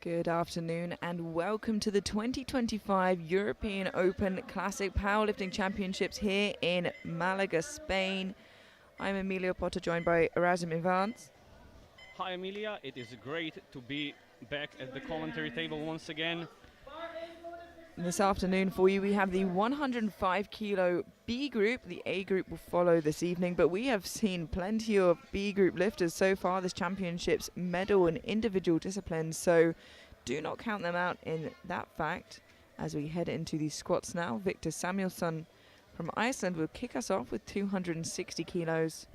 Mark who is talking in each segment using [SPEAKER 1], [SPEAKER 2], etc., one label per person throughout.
[SPEAKER 1] Good afternoon and welcome to the 2025 European Open Classic Powerlifting Championships here in Malaga, Spain. I'm Emilia Potter, joined by Erasm Ivans.
[SPEAKER 2] Hi Emilia, it is great to be back at the commentary table once again.
[SPEAKER 1] This afternoon for you we have the 105 kilo B group. The A group will follow this evening, but we have seen plenty of B group lifters so far this championship's medal in individual disciplines, so do not count them out in that fact. As we head into the squats now, Victor Samuelsson from Iceland will kick us off with 260 kilos.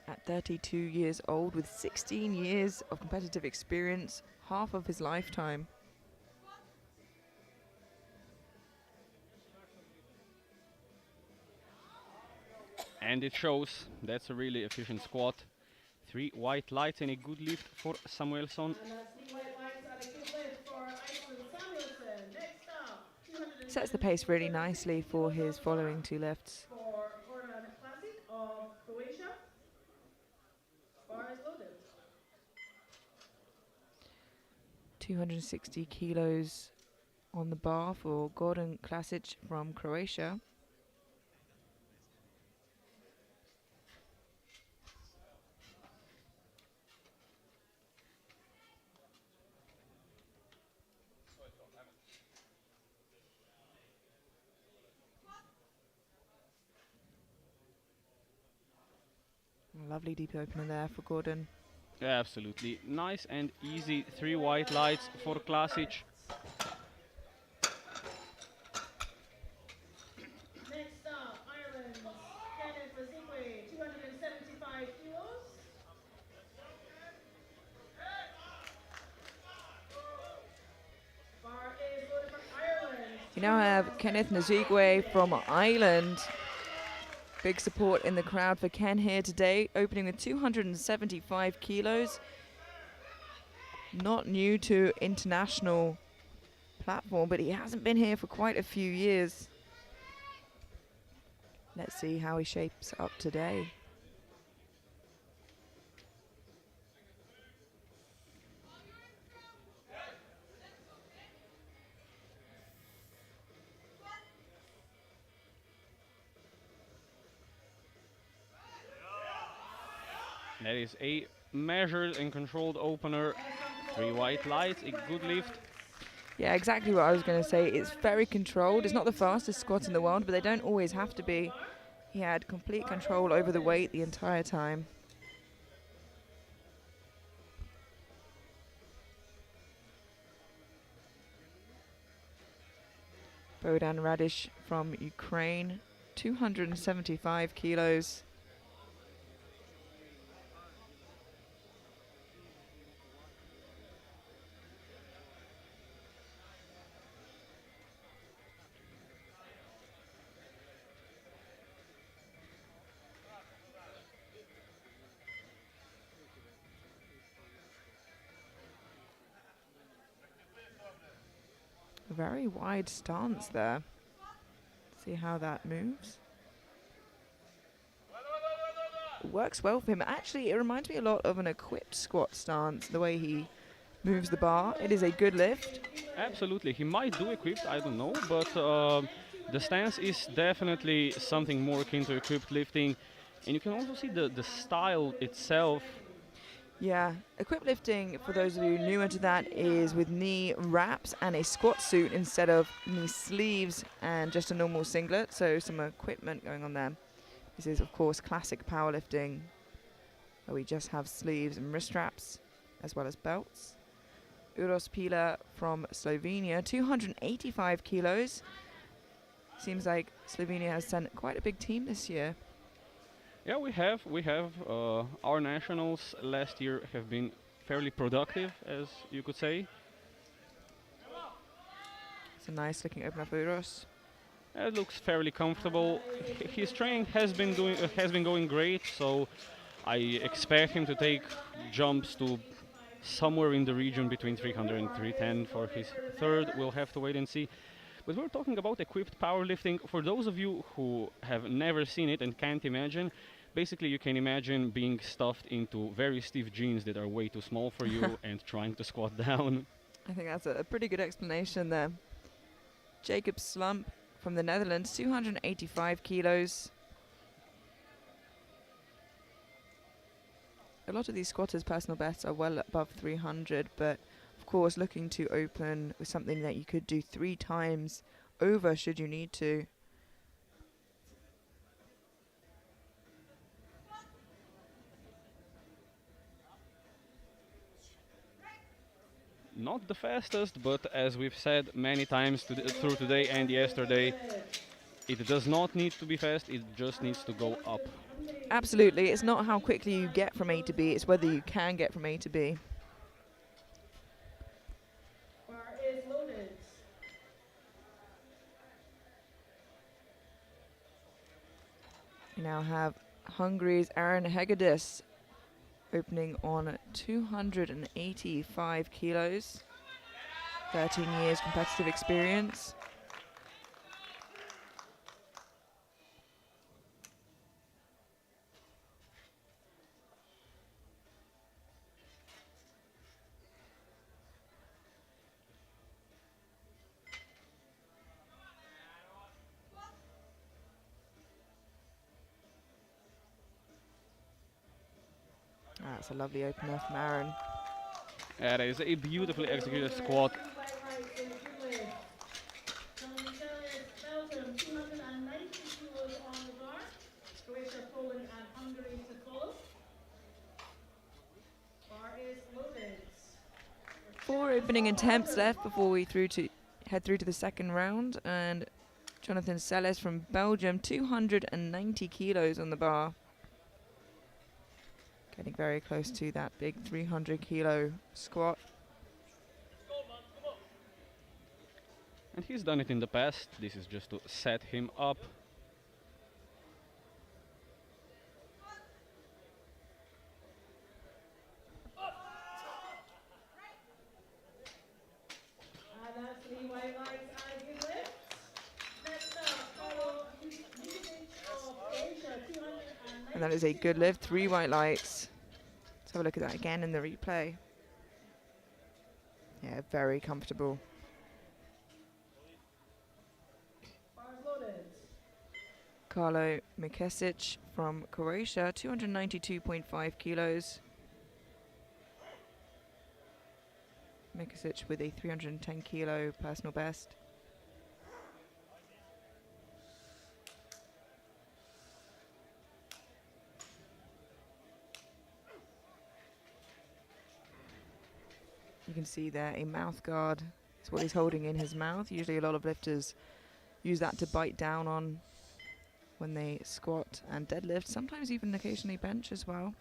[SPEAKER 1] At 32 years old, with 16 years of competitive experience, half of his lifetime.
[SPEAKER 2] And it shows. That's a really efficient squat. 3 white lights and a good lift for Samuelsson.
[SPEAKER 1] Sets the pace really nicely for his following two lifts. 260 kilos on the bar for Gordon Klasic from Croatia. Lovely deep opener there for Gordon.
[SPEAKER 2] Absolutely nice and easy 3 white lights for Klasic.
[SPEAKER 3] Next up, Ireland's Kenneth 275 kilos. Bar is loaded for Ireland.
[SPEAKER 1] You now have Kenneth Nzigwe from Ireland. Big support in the crowd for Ken here today, opening with 275 kilos. Not new to international platform, but he hasn't been here for quite a few years. Let's see how he shapes up today.
[SPEAKER 2] That is a measured and controlled opener. 3 white lights, a good lift.
[SPEAKER 1] Yeah, exactly what I was going to say. It's very controlled. It's not the fastest squat in the world, but they don't always have to be. He had complete control over the weight the entire time. Bohdan Radish from Ukraine, 275 kilos. A very wide stance there. See how that moves. Works well for him. Actually, it reminds me a lot of an equipped squat stance, the way he moves the bar. It is a good lift.
[SPEAKER 2] Absolutely, he might do equipped, I don't know, but the stance is definitely something more akin to equipped lifting. And you can also see the style itself.
[SPEAKER 1] Yeah, equipped lifting, for those of you newer to that, is with knee wraps and a squat suit instead of knee sleeves and just a normal singlet, so some equipment going on there. This is, of course, classic powerlifting, where we just have sleeves and wrist straps, as well as belts. Uros Pila from Slovenia, 285 kilos. Seems like Slovenia has sent quite a big team this year.
[SPEAKER 2] Yeah, we have. Our nationals last year have been fairly productive, as you could say.
[SPEAKER 1] It's a nice looking opener for Uros.
[SPEAKER 2] It looks fairly comfortable. His training has been going great, so I expect him to take jumps to somewhere in the region between 300 and 310 for his third. We'll have to wait and see. But we're talking about equipped powerlifting. For those of you who have never seen it and can't imagine, Basically, you can imagine being stuffed into very stiff jeans that are way too small for you and trying to squat down.
[SPEAKER 1] I think that's a pretty good explanation there. Jacob Slump from the Netherlands, 285 kilos. A lot of these squatters' personal bests are well above 300, but of course looking to open with something that you could do 3 times over should you need to.
[SPEAKER 2] Not the fastest, but as we've said many times through today and yesterday, it does not need to be fast, it just needs to go up.
[SPEAKER 1] Absolutely, it's not how quickly you get from A to B, it's whether you can get from A to B.
[SPEAKER 3] Bar is loaded.
[SPEAKER 1] We now have Hungary's Aaron Hegedus opening on 285 kilos, 13 years competitive experience. That's a lovely opener from Aaron.
[SPEAKER 2] That is a beautifully executed squat.
[SPEAKER 3] Belgium, 290 kilos on the bar. Croatia, Poland, and Hungary to follow. Bar is loaded.
[SPEAKER 1] 4 opening attempts left before we head through to the second round. And Jonathan Selles from Belgium, 290 kilos on the bar. Getting very close to that big 300 kilo squat.
[SPEAKER 2] And he's done it in the past. This is just to set him up.
[SPEAKER 3] And that's the white lights and good lift. Next up, Paolo Vukovic of Croatia, 290.
[SPEAKER 1] And that is a good lift, 3 white lights. Let's have a look at that again in the replay. Yeah, very comfortable.
[SPEAKER 3] Bars loaded.
[SPEAKER 1] Karlo Mikesic from Croatia, 292.5 kilos. Mikesic with a 310 kilo personal best. You can see there a mouth guard. It's what he's holding in his mouth. Usually a lot of lifters use that to bite down on when they squat and deadlift, sometimes even occasionally bench as well.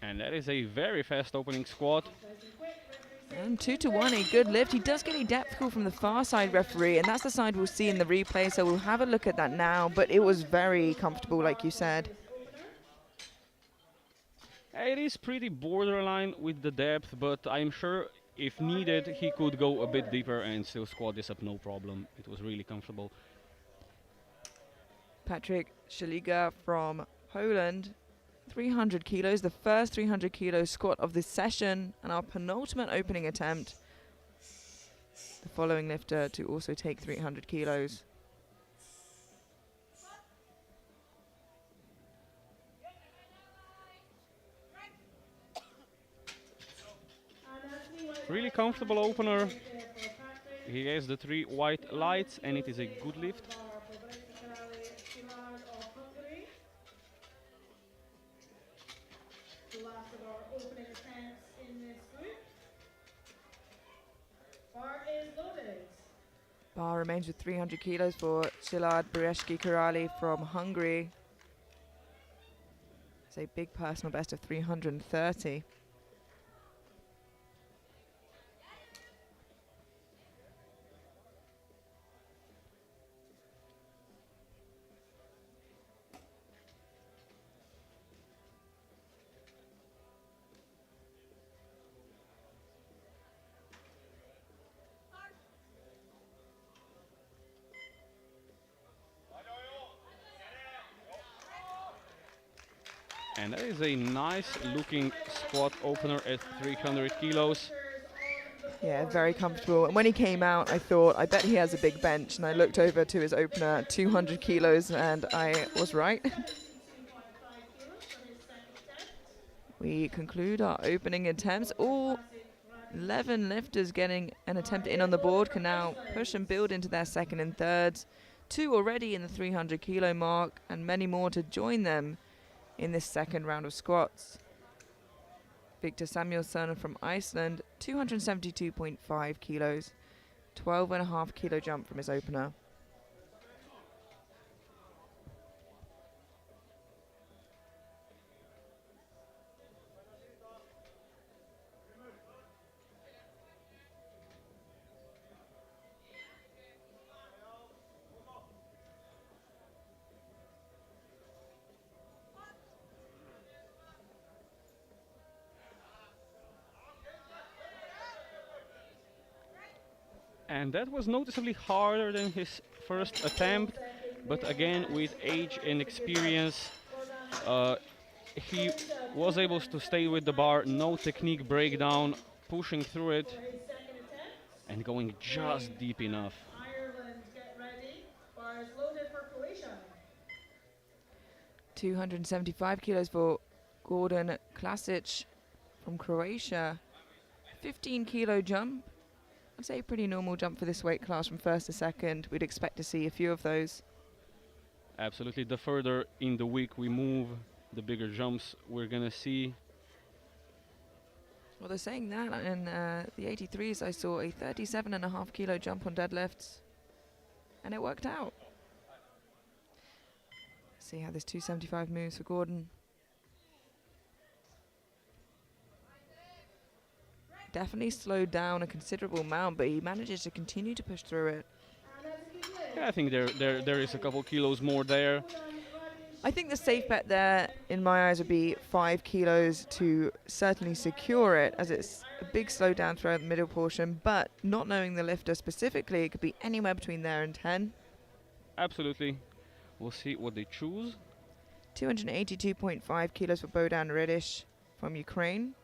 [SPEAKER 2] And that is a very fast opening squat.
[SPEAKER 1] And 2 to 1, a good lift. He does get a depth call from the far side referee, and that's the side we'll see in the replay, so we'll have a look at that now, but it was very comfortable, like you said.
[SPEAKER 2] It is pretty borderline with the depth, but I'm sure if needed, he could go a bit deeper and still squat this up no problem. It was really comfortable.
[SPEAKER 1] Patrick Szeliga from Poland, 300 kilos, the first 300 kilo squat of this session, and our penultimate opening attempt. The following lifter to also take 300 kilos.
[SPEAKER 2] Really comfortable opener. He has the 3 white lights and it is a good lift.
[SPEAKER 1] Bar remains with 300 kilos for Szilard Brzeski Karali from Hungary. It's a big personal best of 330.
[SPEAKER 2] And that is a nice looking squat opener at 300 kilos.
[SPEAKER 1] Yeah, very comfortable. And when he came out, I thought, I bet he has a big bench. And I looked over to his opener, 200 kilos, and I was right. We conclude our opening attempts. All 11 lifters getting an attempt in on the board can now push and build into their second and thirds. 2 already in the 300 kilo mark, and many more to join them in this second round of squats. Victor Samuelsson from Iceland, 272.5 kilos, 12.5 kilo jump from his opener.
[SPEAKER 2] And that was noticeably harder than his first attempt, but again, with age and experience, he was able to stay with the bar, no technique breakdown, pushing through it and going just deep enough.
[SPEAKER 3] Ireland, get ready. Bars loaded for Croatia.
[SPEAKER 1] 275 kilos for Gordon Klasic from Croatia. 15 kilo jump. I'd say a pretty normal jump for this weight class from first to second. We'd expect to see a few of those.
[SPEAKER 2] Absolutely, the further in the week we move, the bigger jumps we're gonna see.
[SPEAKER 1] Well, they're saying that in the 83s, I saw a 37.5 kilo jump on deadlifts, and it worked out. See how this 275 moves for Gordon. Definitely slowed down a considerable amount, but he manages to continue to push through it.
[SPEAKER 2] Yeah, I think there is a couple kilos more there.
[SPEAKER 1] I think the safe bet there, in my eyes, would be 5 kilos to certainly secure it, as it's a big slowdown throughout the middle portion, but not knowing the lifter specifically, it could be anywhere between there and 10.
[SPEAKER 2] Absolutely. We'll see what they choose.
[SPEAKER 1] 282.5 kilos for Bohdan Redish from Ukraine.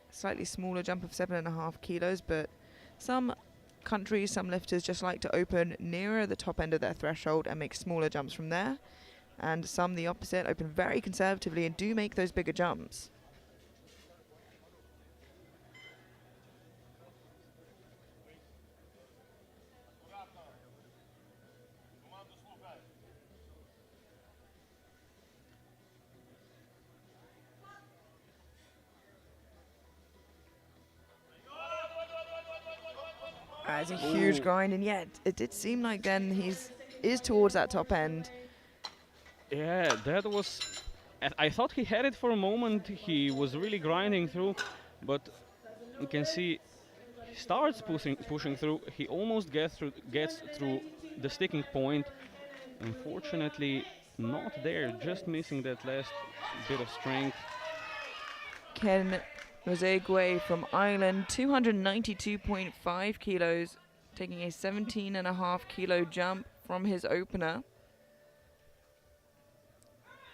[SPEAKER 1] Slightly smaller jump of 7.5 kilos, but some countries, some lifters just like to open nearer the top end of their threshold and make smaller jumps from there. And some the opposite, open very conservatively and do make those bigger jumps. It's a huge grind, and yet it did seem like then is towards that top end.
[SPEAKER 2] Yeah, that was... I thought he had it for a moment. He was really grinding through, but you can see he starts pushing through. He almost gets through the sticking point. Unfortunately, not there, just missing that last bit of strength.
[SPEAKER 1] Ken Rozegwe from Ireland, 292.5 kilos, taking a 17.5 kilo jump from his opener.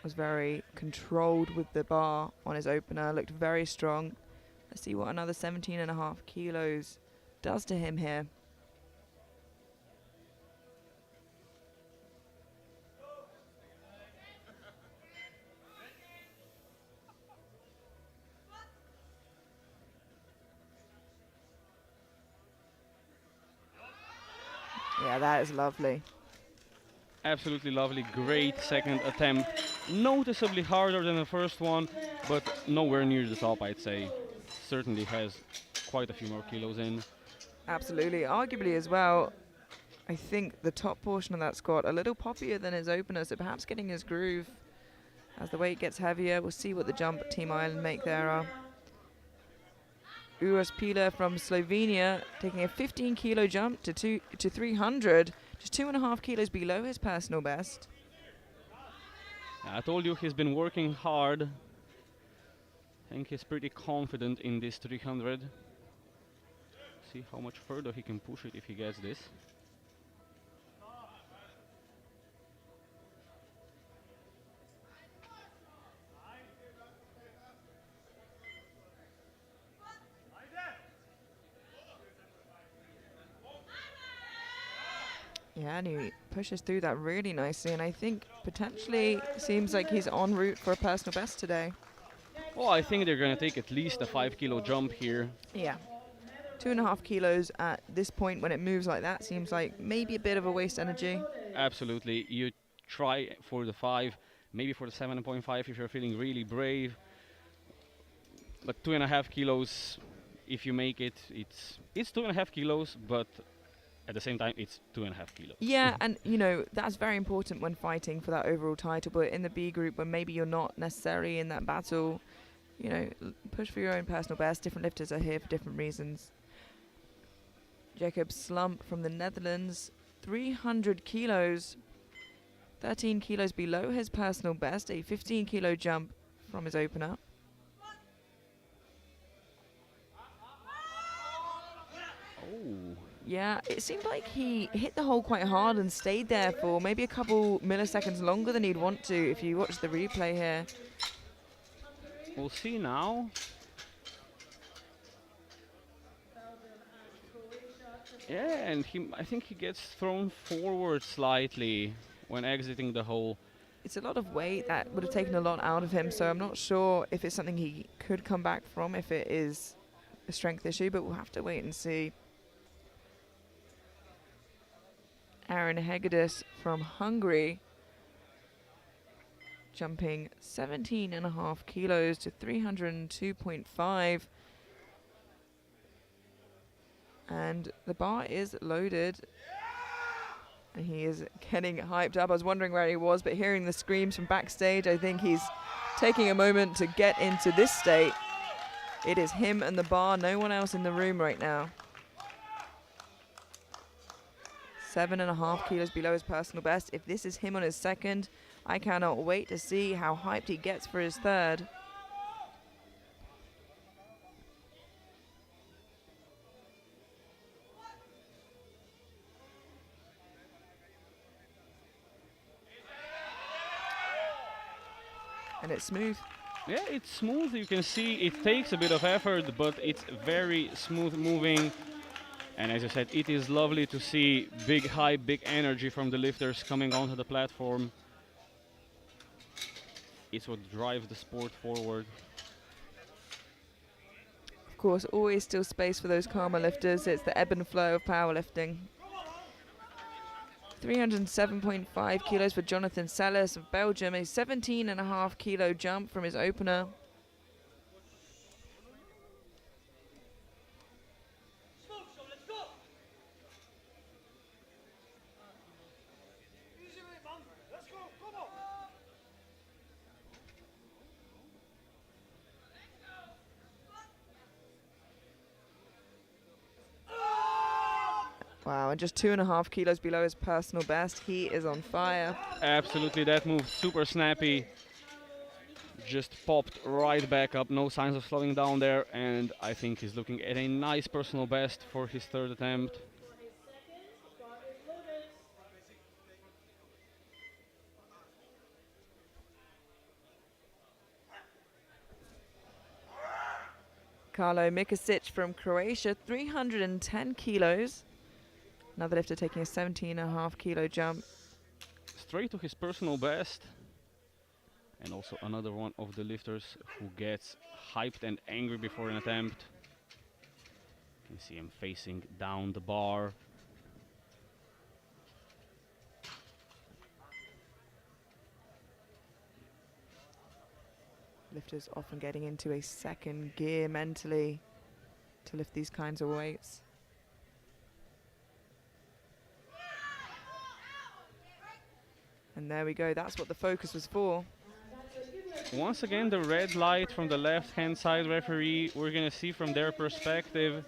[SPEAKER 1] Was very controlled with the bar on his opener, looked very strong. Let's see what another 17.5 kilos does to him here. Yeah, that is lovely.
[SPEAKER 2] Absolutely lovely, great second attempt. Noticeably harder than the first one, but nowhere near the top, I'd say. Certainly has quite a few more kilos in.
[SPEAKER 1] Absolutely. Arguably as well, I think the top portion of that squat a little poppier than his opener, so perhaps getting his groove as the weight gets heavier. We'll see what the jump Team Ireland make there. Uros Pila from Slovenia taking a 15 kilo jump to 300, just 2.5 kilos below his personal best.
[SPEAKER 2] I told you he's been working hard. I think he's pretty confident in this 300. See how much further he can push it if he gets this.
[SPEAKER 1] Yeah, and he pushes through that really nicely, and I think potentially seems like he's en route for a personal best today.
[SPEAKER 2] Well, I think they're going to take at least a 5 kilo jump here.
[SPEAKER 1] Yeah. 2.5 kilos at this point when it moves like that seems like maybe a bit of a waste energy.
[SPEAKER 2] Absolutely. You try for the 5, maybe for the 7.5 if you're feeling really brave. But 2.5 kilos, if you make it, it's 2.5 kilos, but at the same time, it's 2.5 kilos.
[SPEAKER 1] Yeah, and you know, that's very important when fighting for that overall title, but in the B group when maybe you're not necessarily in that battle, you know, push for your own personal best. Different lifters are here for different reasons. Jacob Slump from the Netherlands, 300 kilos, 13 kilos below his personal best, a 15 kilo jump from his opener.
[SPEAKER 2] Oh.
[SPEAKER 1] Yeah, it seemed like he hit the hole quite hard and stayed there for maybe a couple milliseconds longer than he'd want to if you watch the replay here.
[SPEAKER 2] We'll see now. Yeah, and I think he gets thrown forward slightly when exiting the hole.
[SPEAKER 1] It's a lot of weight that would have taken a lot out of him, so I'm not sure if it's something he could come back from if it is a strength issue, but we'll have to wait and see. Aaron Hegedus from Hungary, jumping 17.5 kilos to 302.5. And the bar is loaded. And he is getting hyped up. I was wondering where he was, but hearing the screams from backstage, I think he's taking a moment to get into this state. It is him and the bar, no one else in the room right now. 7.5 kilos below his personal best. If this is him on his second, I cannot wait to see how hyped he gets for his third. And it's smooth.
[SPEAKER 2] Yeah, it's smooth. You can see it takes a bit of effort, but it's very smooth moving. And as I said, it is lovely to see big hype, big energy from the lifters coming onto the platform. It's what drives the sport forward.
[SPEAKER 1] Of course, always still space for those calmer lifters. It's the ebb and flow of powerlifting. 307.5 kilos for Jonathan Sellers of Belgium, a 17.5 kilo jump from his opener. Wow, and just 2.5 kilos below his personal best. He is on fire.
[SPEAKER 2] Absolutely, that move super snappy. Just popped right back up, no signs of slowing down there, and I think he's looking at a nice personal best for his third attempt.
[SPEAKER 1] Carlo Mikasic from Croatia, 310 kilos. Another lifter taking a 17.5 kilo jump.
[SPEAKER 2] Straight to his personal best. And also another one of the lifters who gets hyped and angry before an attempt. You can see him facing down the bar.
[SPEAKER 1] Lifters often getting into a second gear mentally to lift these kinds of weights. And there we go, that's what the focus was for.
[SPEAKER 2] Once again, the red light from the left-hand side referee, we're going to see from their perspective.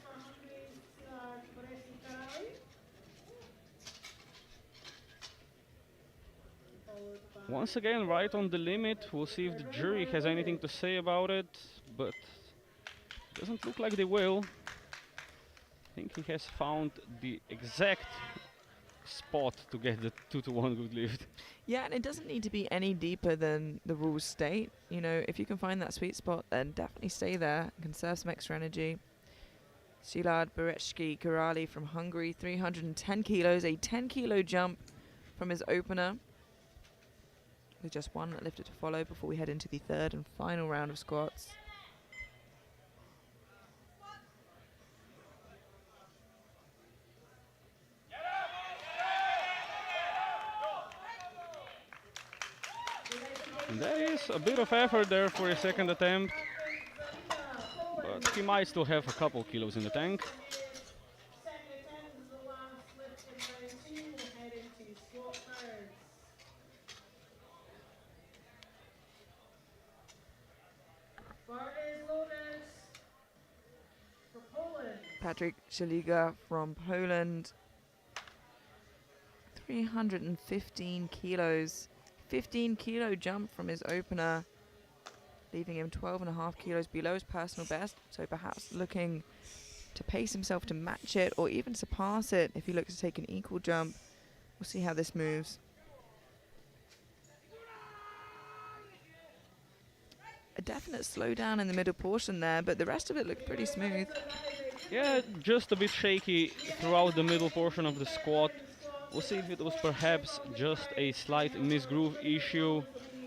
[SPEAKER 2] Once again, right on the limit. We'll see if the jury has anything to say about it, but it doesn't look like they will. I think he has found the exact spot to get the 2-to-1 good lift.
[SPEAKER 1] Yeah, and it doesn't need to be any deeper than the rules state. You know, if you can find that sweet spot, then definitely stay there and conserve some extra energy. Szilard Berecki Karali from Hungary, 310 kilos, a 10-kilo jump from his opener, with just one lifter to follow before we head into the third and final round of squats.
[SPEAKER 2] And that is a bit of effort there for a second attempt, but he might still have a couple kilos in the tank.
[SPEAKER 3] Second attempt is the last lift in round two. We'll head into squat thirds. Bar is loaded for Poland.
[SPEAKER 1] Patrick Szeliga from Poland, 315 kilos, 15-kilo jump from his opener, leaving him 12.5 kilos below his personal best, so perhaps looking to pace himself to match it or even surpass it if he looks to take an equal jump. We'll see how this moves. A definite slowdown in the middle portion there, but the rest of it looked pretty smooth.
[SPEAKER 2] Yeah, just a bit shaky throughout the middle portion of the squat. We'll see if it was perhaps just a slight misgroove issue,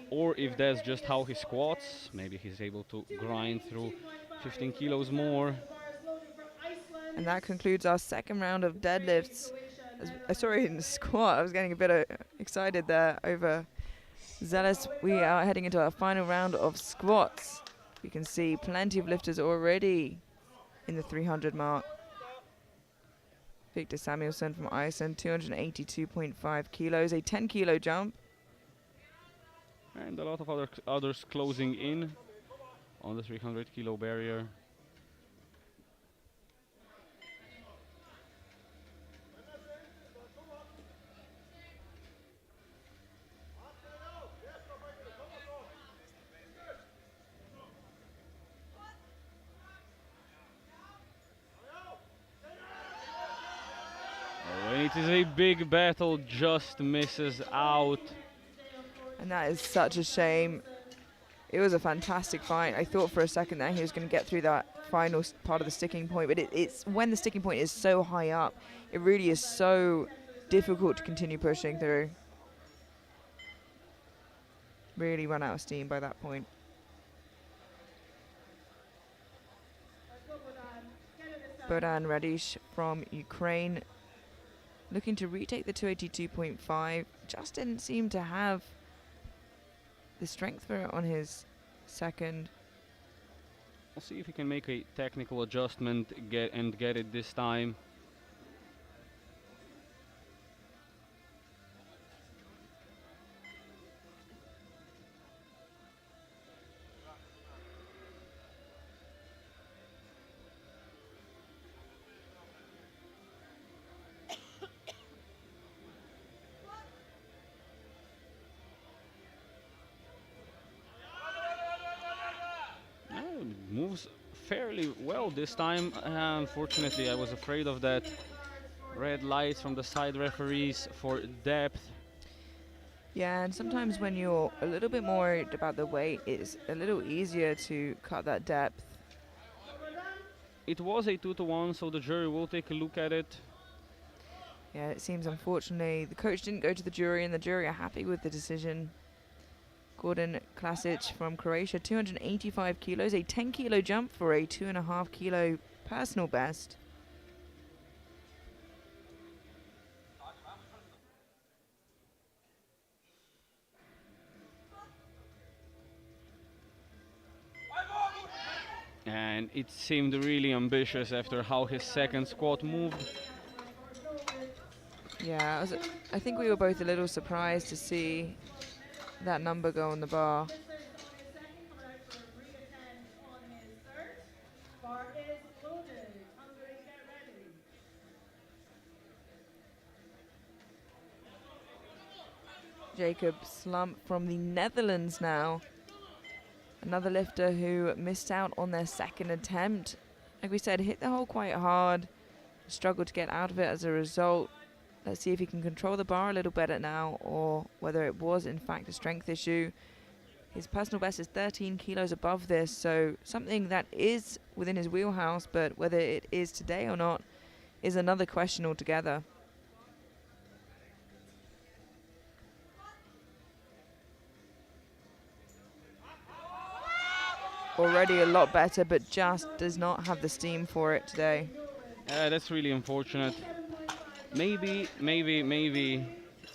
[SPEAKER 2] or if that's just how he squats. Maybe he's able to grind through 15 kilos more.
[SPEAKER 1] And that concludes our second round of deadlifts. Sorry, in the squat. I was getting a bit excited there over zealous. We are heading into our final round of squats. You can see plenty of lifters already in the 300 mark. Victor Samuelsson from Iceland, 282.5 kilos, a 10-kilo jump.
[SPEAKER 2] And a lot of others closing in on the 300-kilo barrier. It is a big battle, just misses out.
[SPEAKER 1] And that is such a shame. It was a fantastic fight. I thought for a second that he was going to get through that final part of the sticking point, but it's when the sticking point is so high up, it really is so difficult to continue pushing through. Really run out of steam by that point. Bodan Radish from Ukraine, looking to retake the 282.5, just didn't seem to have the strength for it on his second.
[SPEAKER 2] We'll see if he can make a technical adjustment get it this time. Moves fairly well this time. Unfortunately, I was afraid of that red light from the side referees for depth.
[SPEAKER 1] Yeah, and sometimes when you're a little bit more worried about the weight, it's a little easier to cut that depth.
[SPEAKER 2] It was a 2-to-1, so the jury will take a look at it.
[SPEAKER 1] Yeah, it seems unfortunately the coach didn't go to the jury, and the jury are happy with the decision. Gordon Klasic from Croatia, 285 kilos, a 10-kilo jump for a 2.5-kilo personal best.
[SPEAKER 2] And it seemed really ambitious after how his second squat moved.
[SPEAKER 1] Yeah, I think we were both a little surprised to see that number go on the bar. Jacob Slump from the Netherlands now. Another lifter who missed out on their second attempt. Like we said, hit the hole quite hard, struggled to get out of it as a result. Let's see if he can control the bar a little better now, or whether it was in fact a strength issue. His personal best is 13 kilos above this, so something that is within his wheelhouse, but whether it is today or not is another question altogether. Already a lot better, but just does not have the steam for it today.
[SPEAKER 2] That's really unfortunate. Maybe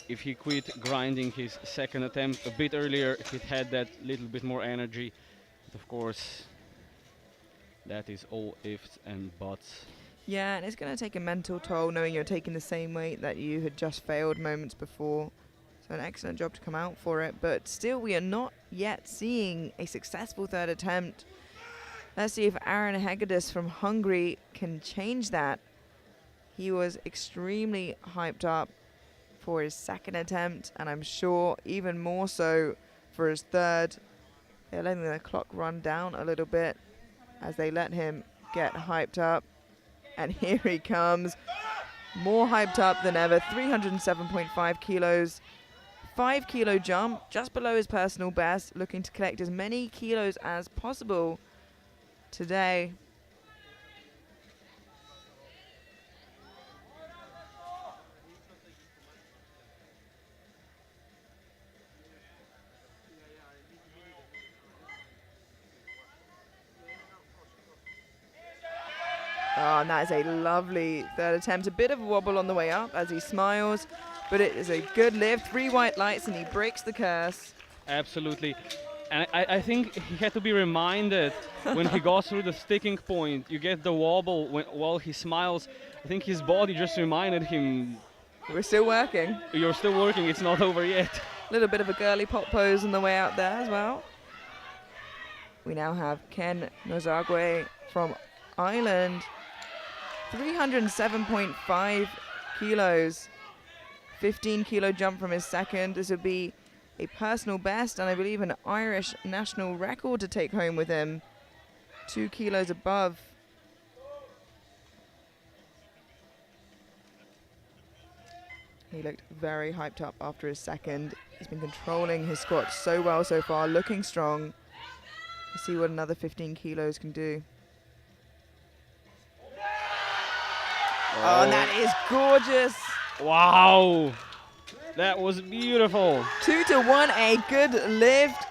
[SPEAKER 2] if he quit grinding his second attempt a bit earlier, if it had that little bit more energy. But of course, that is all ifs and buts.
[SPEAKER 1] Yeah, and it's going to take a mental toll knowing you're taking the same weight that you had just failed moments before. So an excellent job to come out for it, but still we are not yet seeing a successful third attempt. Let's see if Aaron Hegedus from Hungary can change that. He was extremely hyped up for his second attempt, and I'm sure even more so for his third. They're letting the clock run down a little bit as they let him get hyped up. And here he comes, more hyped up than ever, 307.5 kilos. 5 kilo jump, just below his personal best, looking to collect as many kilos as possible today. Oh, and that is a lovely third attempt. A bit of a wobble on the way up as he smiles, but it is a good lift. 3 white lights and he breaks the curse.
[SPEAKER 2] Absolutely. And I think he had to be reminded when he goes through the sticking point, you get the wobble while he smiles. I think his body just reminded him,
[SPEAKER 1] We're still working.
[SPEAKER 2] you're still working, it's not over yet.
[SPEAKER 1] A little bit of a girly pop pose on the way out there as well. We now have Ken Nozagwe from Ireland. 307.5 kilos. 15 kilo jump from his second. This would be a personal best and I believe an Irish national record to take home with him. 2 kilos above. He looked very hyped up after his second. He's been controlling his squats so well so far, looking strong. Let's see what another 15 kilos can do. Oh, and that is gorgeous.
[SPEAKER 2] Wow, that was beautiful.
[SPEAKER 1] 2-1, a good lift.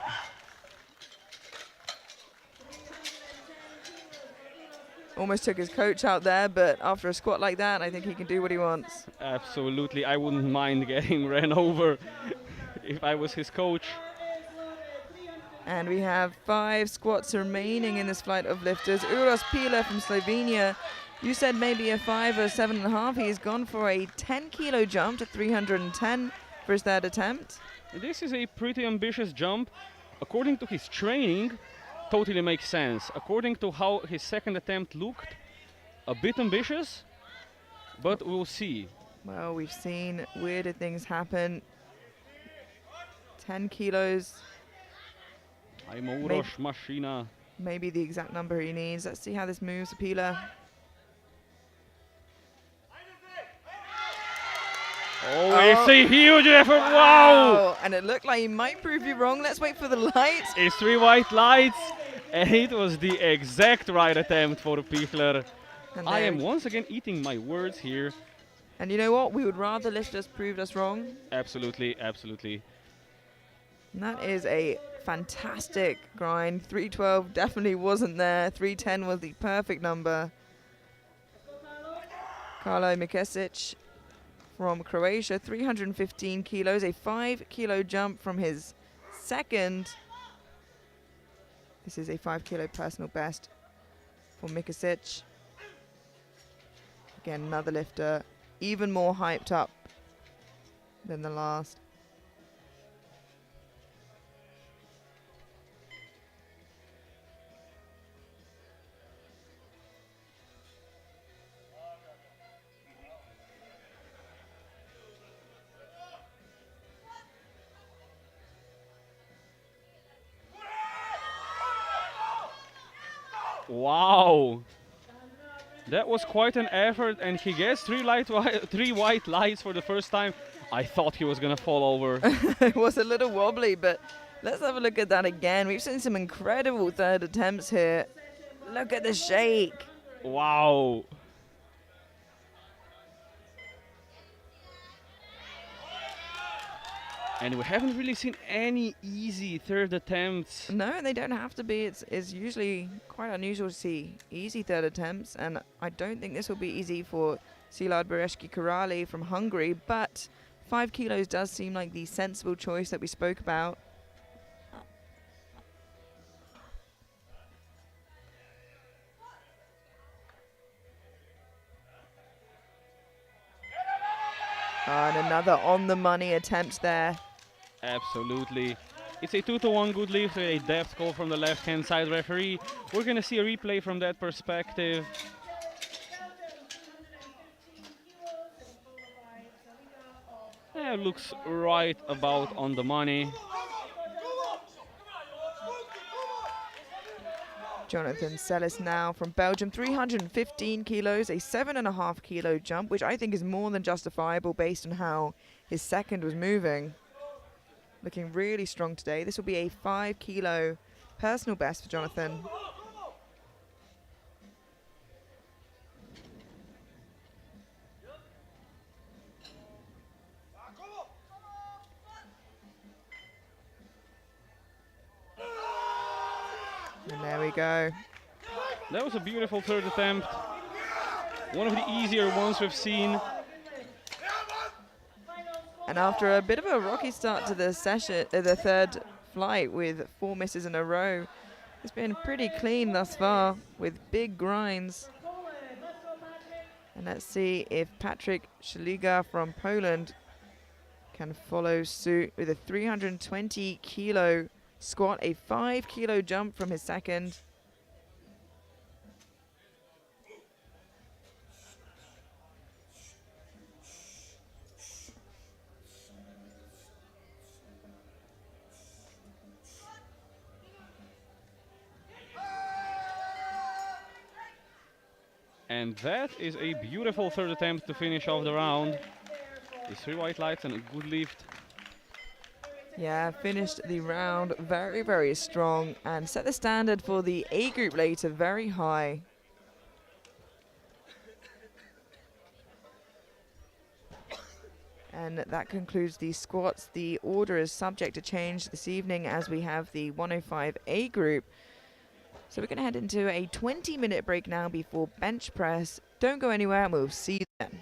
[SPEAKER 1] Almost took his coach out there, but after a squat like that, I think he can do what he wants.
[SPEAKER 2] Absolutely, I wouldn't mind getting ran over if I was his coach.
[SPEAKER 1] And we have 5 squats remaining in this flight of lifters. Uros Pila from Slovenia. You said maybe a 5 or 7.5. He's gone for a 10 kilo jump to 310 for his third attempt.
[SPEAKER 2] This is a pretty ambitious jump. According to his training, totally makes sense. According to how his second attempt looked, a bit ambitious, but we'll see.
[SPEAKER 1] Well, we've seen weirder things happen. 10 kilos.
[SPEAKER 2] I'm Uros Machina.
[SPEAKER 1] Maybe the exact number he needs. Let's see how this moves, Pila.
[SPEAKER 2] Oh, it's a huge effort, wow!
[SPEAKER 1] And it looked like he might prove you wrong. Let's wait for the lights.
[SPEAKER 2] It's 3 white lights, and it was the exact right attempt for Pichler.
[SPEAKER 1] And
[SPEAKER 2] I
[SPEAKER 1] there-
[SPEAKER 2] am once again eating my words here.
[SPEAKER 1] And you know what? We would rather lifters proved us wrong.
[SPEAKER 2] Absolutely, absolutely.
[SPEAKER 1] And that is a fantastic grind. 312 definitely wasn't there. 310 was the perfect number. Karlo Mikesic from Croatia, 315 kilos, a 5 kilo jump from his second. This is a 5 kilo personal best for Mikesic. Again, another lifter, even more hyped up than the last.
[SPEAKER 2] Wow, that was quite an effort, and he gets 3 white lights for the first time. I thought he was gonna fall over.
[SPEAKER 1] It was a little wobbly, but Let's have a look at that again. We've seen some incredible third attempts here. Look at the shake.
[SPEAKER 2] Wow. And we haven't really seen any easy third attempts.
[SPEAKER 1] No, they don't have to be. It's usually quite unusual to see easy third attempts, and I don't think this will be easy for Szilard Bereski-Karali from Hungary, but 5 kilos does seem like the sensible choice that we spoke about. And another on the money attempt there.
[SPEAKER 2] Absolutely. It's a 2-to-1 good lift with a depth call from the left-hand side referee. We're going to see a replay from that perspective. Yeah, looks right about on the money.
[SPEAKER 1] Jonathan Sellis now from Belgium, 315 kilos, a 7.5 kilo jump, which I think is more than justifiable based on how his second was moving. Looking really strong today. This will be a 5 kilo personal best for Jonathan. And there we go.
[SPEAKER 2] That was a beautiful third attempt. One of the easier ones we've seen.
[SPEAKER 1] And after a bit of a rocky start to the session, the third flight with 4 misses in a row, it's been pretty clean thus far with big grinds. And let's see if Patrick Szeliga from Poland can follow suit with a 320 kilo squat, a 5 kilo jump from his second.
[SPEAKER 2] And that is a beautiful third attempt to finish off the round. It's 3 white lights and a good lift.
[SPEAKER 1] Yeah, finished the round very, very strong and set the standard for the A group later very high. And that concludes the squats. The order is subject to change this evening as we have the 105A group. So we're going to head into a 20-minute break now before bench press. Don't go anywhere and we'll see you then.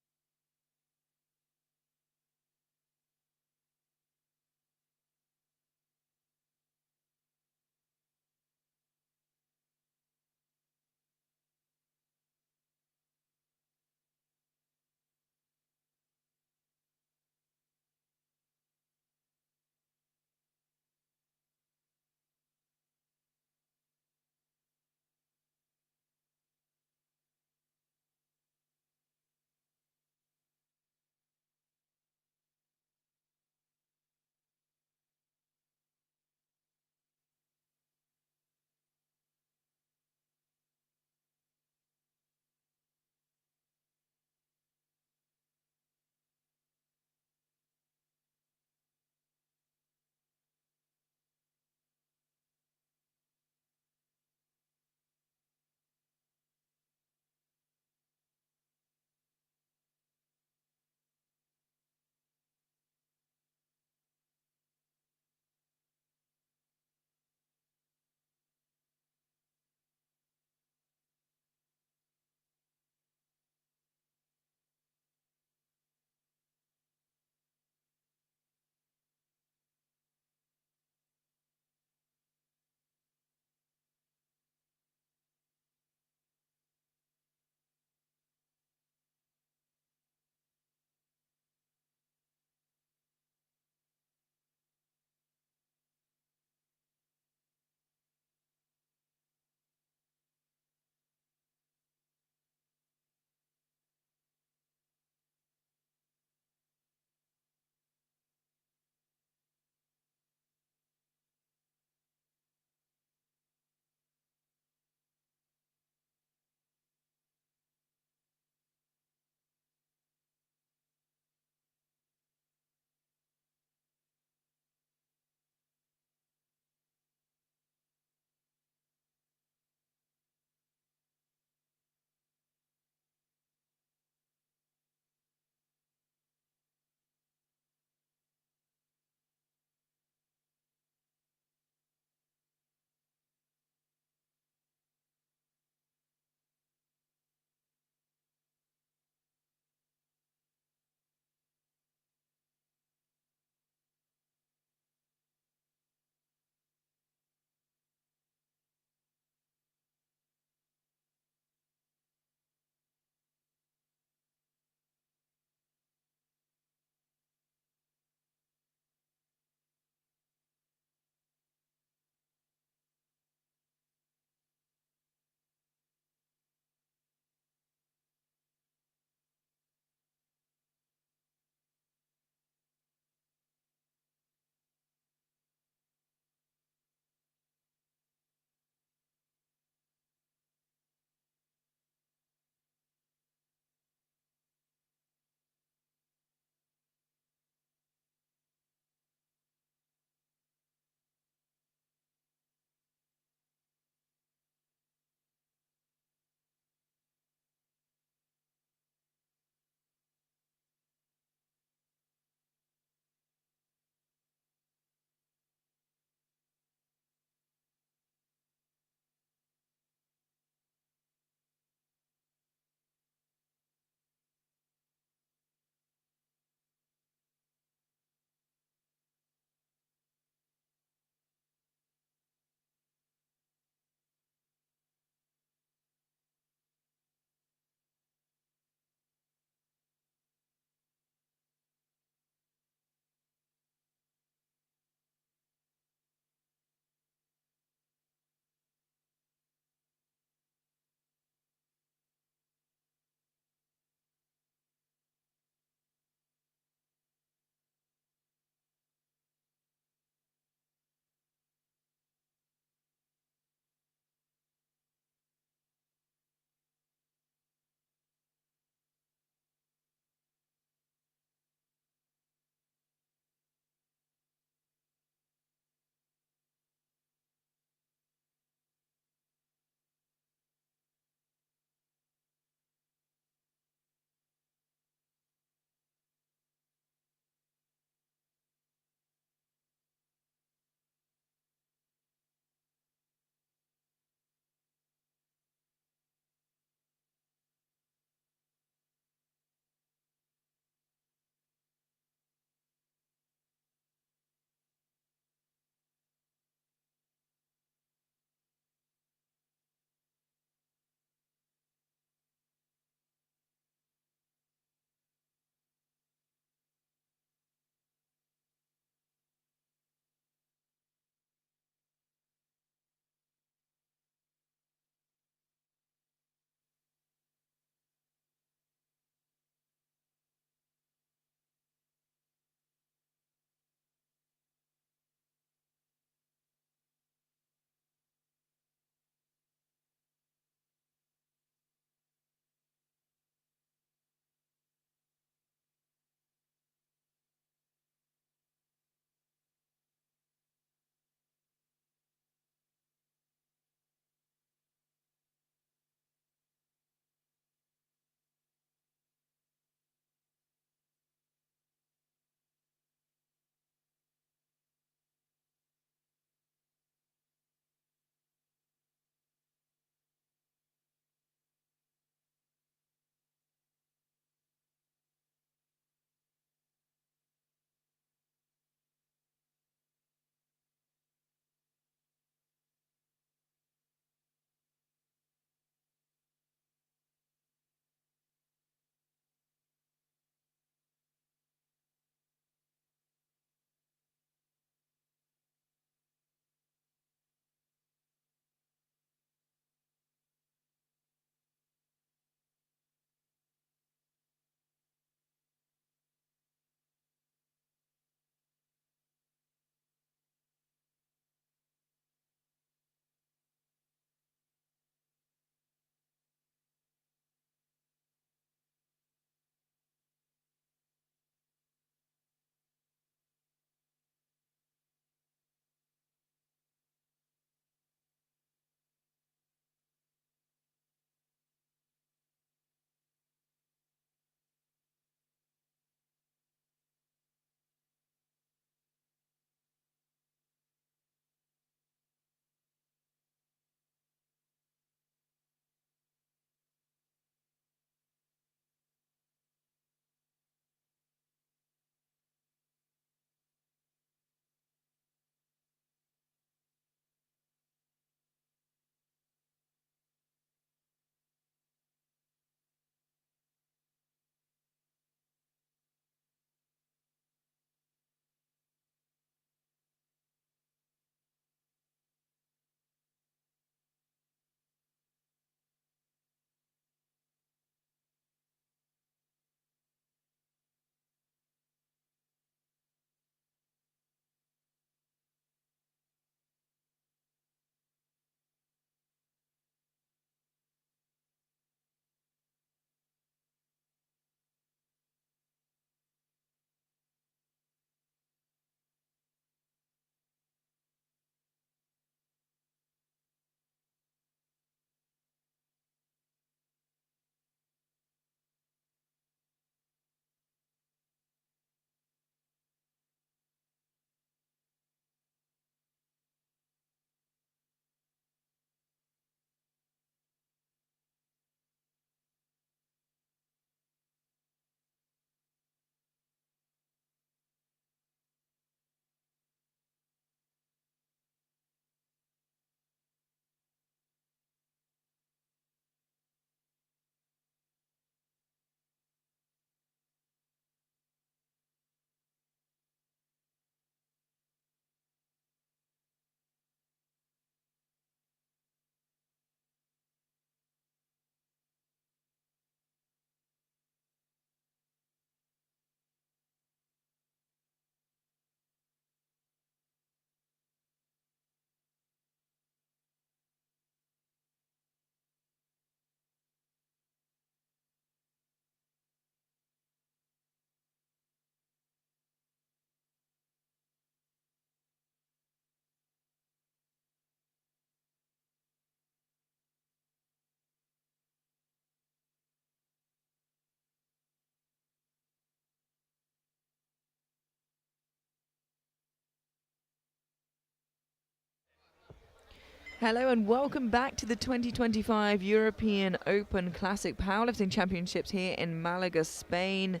[SPEAKER 1] Hello and welcome back to the 2025 European Open Classic Powerlifting Championships here in Malaga, Spain.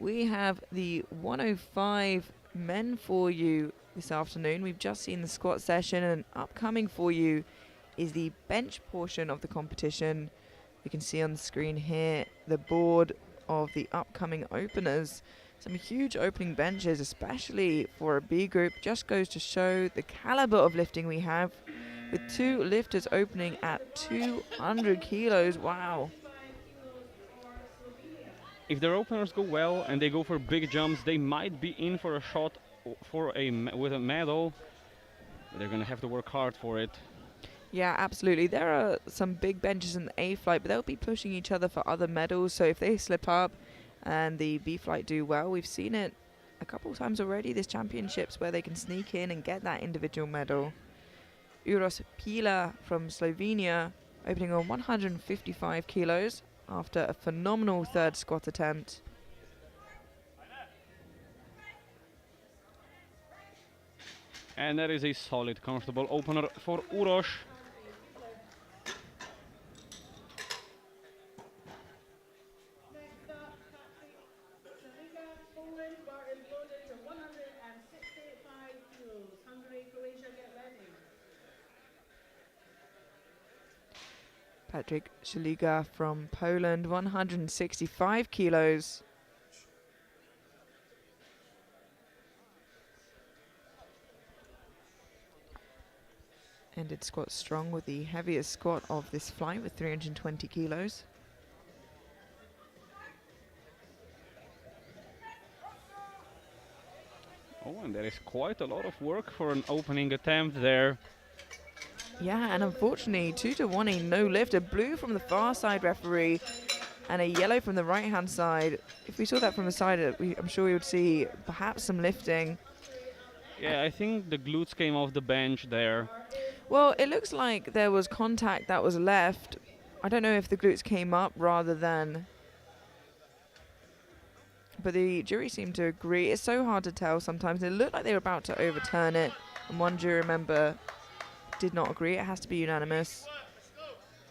[SPEAKER 1] We have the 105 men for you this afternoon. We've just seen the squat session, and upcoming for you is the bench portion of the competition. You can see on the screen here the board of the upcoming openers. Some huge opening benches, especially for a B group, just goes to show the caliber of lifting we have, with two lifters opening at 200 kilos. Wow.
[SPEAKER 2] If their openers go well and they go for big jumps, they might be in for a shot for with a medal. They're gonna have to work hard for it.
[SPEAKER 1] Yeah, absolutely. There are some big benches in the A flight, but they'll be pushing each other for other medals. So if they slip up and the B flight do well, we've seen it a couple times already, this championships, where they can sneak in and get that individual medal. Uros Pila from Slovenia, opening on 155 kilos after a phenomenal third squat attempt.
[SPEAKER 2] And that is a solid, comfortable opener for Uros.
[SPEAKER 3] Next up, Saliga, Poland, bar is loaded to 165 kilos. Hungary, Croatia, get ready.
[SPEAKER 1] Patrick Szeliga from Poland, 165 kilos. Ended squat strong with the heaviest squat of this flight with 320 kilos.
[SPEAKER 2] Oh, and there is quite a lot of work for an opening attempt there.
[SPEAKER 1] Yeah, and unfortunately, 2-1, a no lift, a blue from the far side referee, and a yellow from the right hand side. If we saw that from the side, I'm sure we would see perhaps some lifting.
[SPEAKER 2] Yeah, I think the glutes came off the bench there.
[SPEAKER 1] Well, it looks like there was contact that was left. I don't know if the glutes came up rather than... But the jury seemed to agree. It's so hard to tell sometimes. It looked like they were about to overturn it, and one jury member did not agree. It has to be unanimous.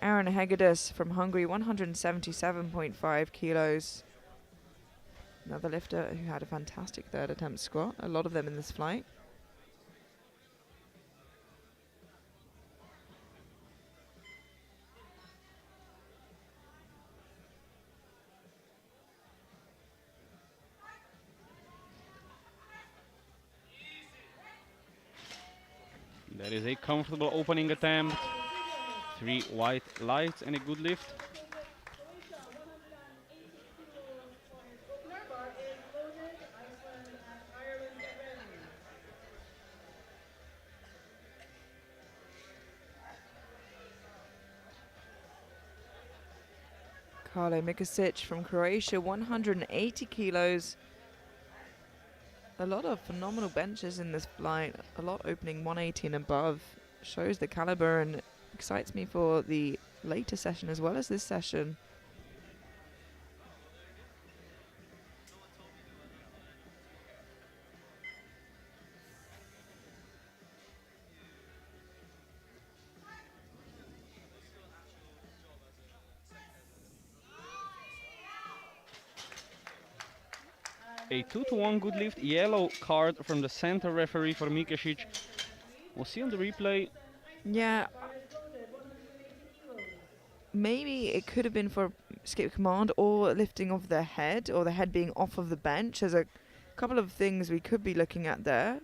[SPEAKER 1] Aaron Hegedus from Hungary, 177.5 kilos. Another lifter who had a fantastic third attempt squat. A lot of them in this flight.
[SPEAKER 2] That is a comfortable opening attempt. 3 white lights and a good lift.
[SPEAKER 3] Croatia, 180 kilos for his opener. Bar is loaded. Iceland and Ireland, get ready.
[SPEAKER 1] Karlo Mikasic from Croatia, 180 kilos. A lot of phenomenal benches in this flight, a lot opening 180 and above. Shows the caliber and excites me for the later session as well as this session.
[SPEAKER 2] A 2-1 good lift, yellow card from the center referee for Mikasic. We'll see on the replay.
[SPEAKER 1] Yeah, maybe it could have been for skip command or lifting of the head, or the head being off of the bench. There's a couple of things we could be looking at there.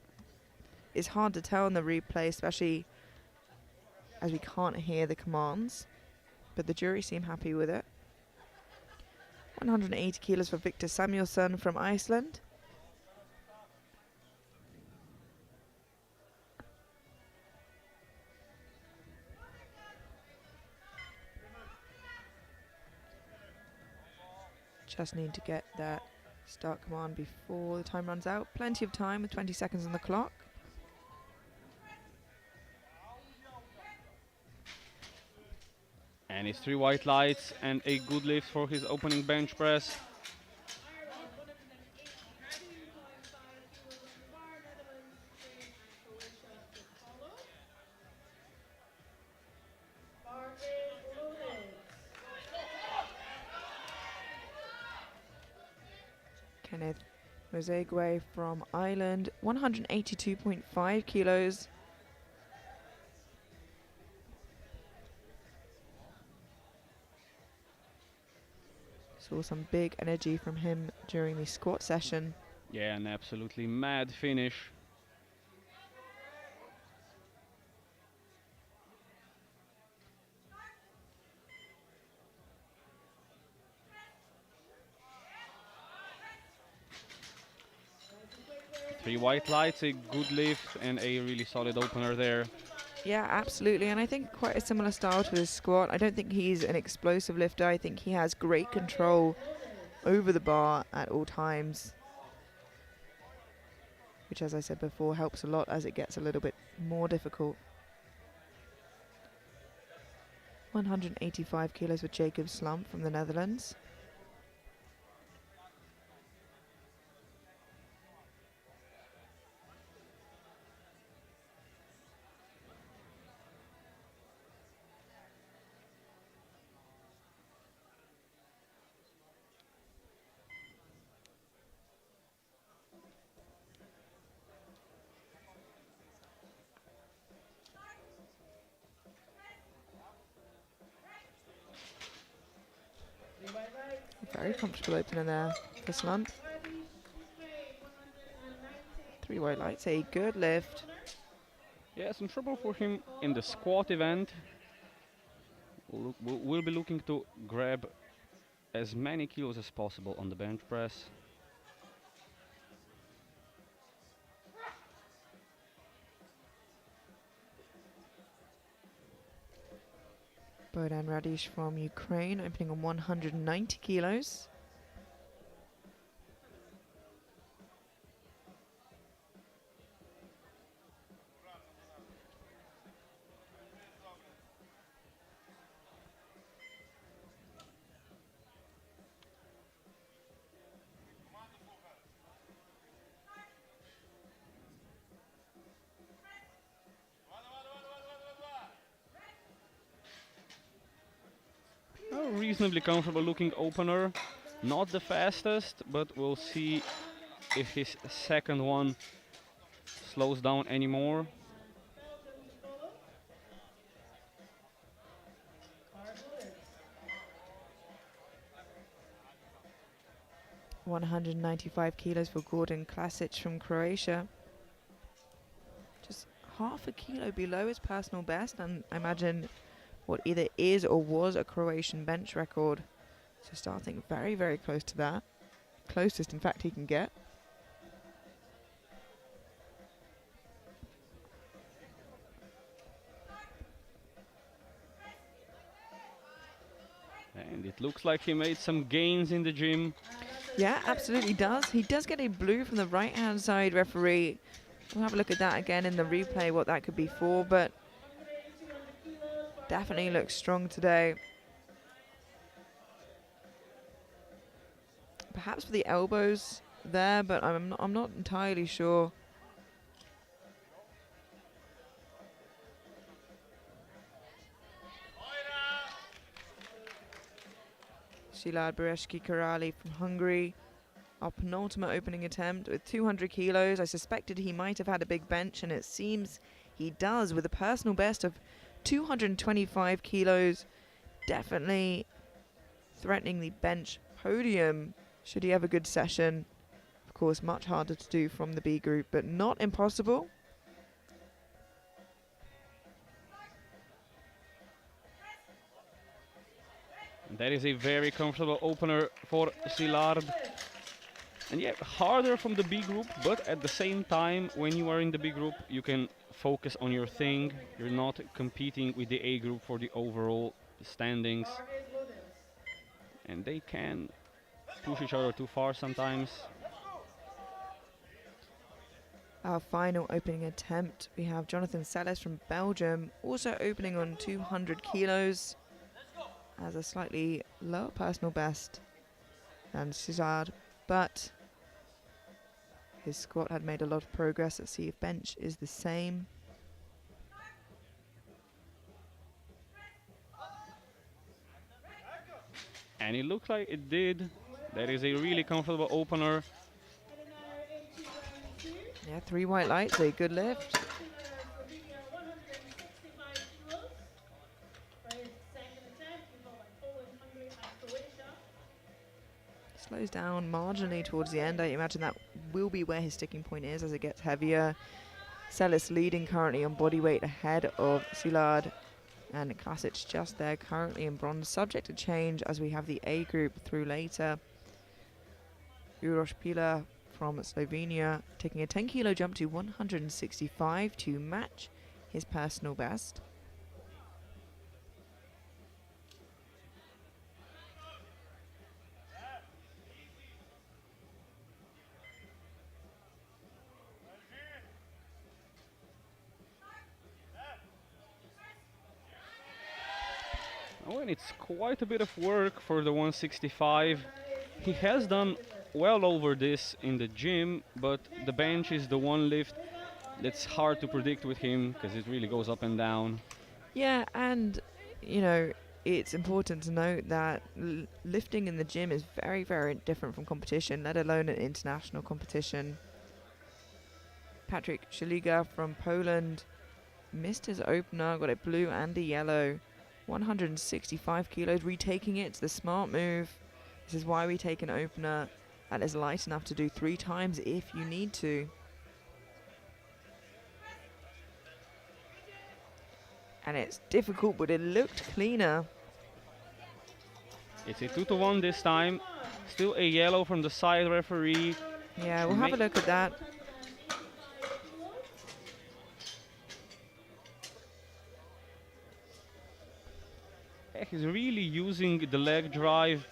[SPEAKER 1] It's hard to tell in the replay, especially as we can't hear the commands, but the jury seem happy with it. 180 kilos for Victor Samuelsson from Iceland. Just need to get that start command before the time runs out. Plenty of time with 20 seconds on the clock.
[SPEAKER 2] And it's 3 white lights and a good lift for his opening bench press.
[SPEAKER 3] Ireland, 180.5 kilos on the bar. Netherlands, Spain, and Croatia to follow.
[SPEAKER 1] Kenneth Mosegwe from Ireland, 182.5 kilos. Saw some big energy from him during the squat session.
[SPEAKER 2] Yeah, an absolutely mad finish. Three white lights, a good lift, and a really solid opener there.
[SPEAKER 1] Yeah, absolutely. And I think quite a similar style to his squat. I don't think he's an explosive lifter. I think he has great control over the bar at all times, which, as I said before, helps a lot as it gets a little bit more difficult. 185 kilos with Jacob Slump from the Netherlands. Very comfortable opener there for Slump. 3 white lights, a good lift.
[SPEAKER 2] Yeah, some trouble for him in the squat event. We'll be looking to grab as many kilos as possible on the bench press.
[SPEAKER 1] Bohdan Radish from Ukraine, opening on 190 kilos.
[SPEAKER 2] A reasonably comfortable looking opener. Not the fastest, but we'll see if his second one slows down anymore.
[SPEAKER 1] 195 kilos for Gordon Klasic from Croatia. Just half a kilo below his personal best, and I imagine what either is or was a Croatian bench record. So starting very, very close to that. Closest, in fact, he can get.
[SPEAKER 2] And it looks like he made some gains in the gym.
[SPEAKER 1] Yeah, absolutely does. He does get a blue from the right-hand side referee. We'll have a look at that again in the replay, what that could be for, but definitely looks strong today. Perhaps for the elbows there, but I'm not entirely sure. Szilárd Bereski Karali from Hungary. Our penultimate opening attempt with 200 kilos. I suspected he might have had a big bench, and it seems he does with a personal best of 225 kilos. Definitely threatening the bench podium should he have a good session. Of course, much harder to do from the B group, but not impossible.
[SPEAKER 2] That is a very comfortable opener for Szilárd. And yeah, harder from the B group, but at the same time, when you are in the B group, you can focus on your thing. You're not competing with the A group for the overall standings. And they can push each other too far sometimes.
[SPEAKER 1] Our final opening attempt, we have Jonathan Selles from Belgium, also opening on 200 kilos as a slightly lower personal best than Szilárd, but his squat had made a lot of progress. Let's see if bench is the same.
[SPEAKER 2] And it looked like it did. That is a really comfortable opener.
[SPEAKER 1] Yeah, 3 white lights, a good lift.
[SPEAKER 3] Slovenia, 165 kilos. For his second attempt, he followed by Poland, Hungary, and Croatia.
[SPEAKER 1] Slows down marginally towards the end. I imagine that will be where his sticking point is as it gets heavier. Celis leading currently on body weight ahead of Szilard, and Klasic just there currently in bronze, subject to change as we have the A group through later. Uroš Pila from Slovenia taking a 10 kilo jump to 165 to match his personal best.
[SPEAKER 2] Oh, and it's quite a bit of work for the 165. He has done well over this in the gym, but the bench is the one lift that's hard to predict with him because it really goes up and down.
[SPEAKER 1] Yeah, and you know, it's important to note that lifting in the gym is very, very different from competition, let alone an international competition. Patrick Szeliga from Poland missed his opener, got a blue and a yellow. 165 kilos, retaking it, it's the smart move. This is why we take an opener that is light enough to do 3 times if you need to. And it's difficult, but it looked cleaner.
[SPEAKER 2] It's a 2-1 this time. Still a yellow from the side referee.
[SPEAKER 1] Yeah, we'll have a look at that.
[SPEAKER 2] He's really using the leg drive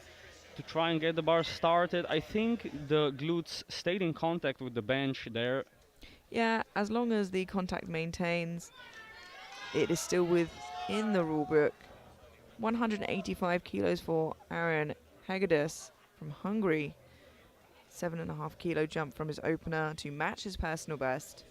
[SPEAKER 2] to try and get the bar started. I think the glutes stayed in contact with the bench there.
[SPEAKER 1] Yeah, as long as the contact maintains, it is still within the rule book. 185 kilos for Aaron Hegedus from Hungary. 7.5 kilo jump from his opener to match his personal best.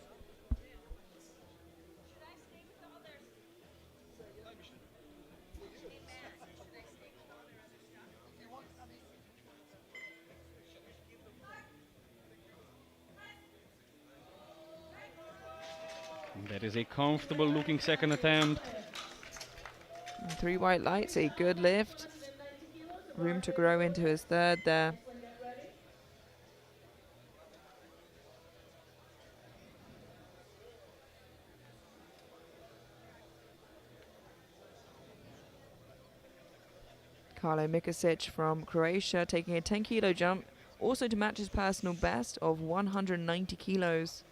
[SPEAKER 2] That is a comfortable looking second attempt.
[SPEAKER 1] And 3 white lights, a good lift. Room to grow into his third there. Karlo Mikasic from Croatia taking a 10 kilo jump, also to match his personal best of 190 kilos.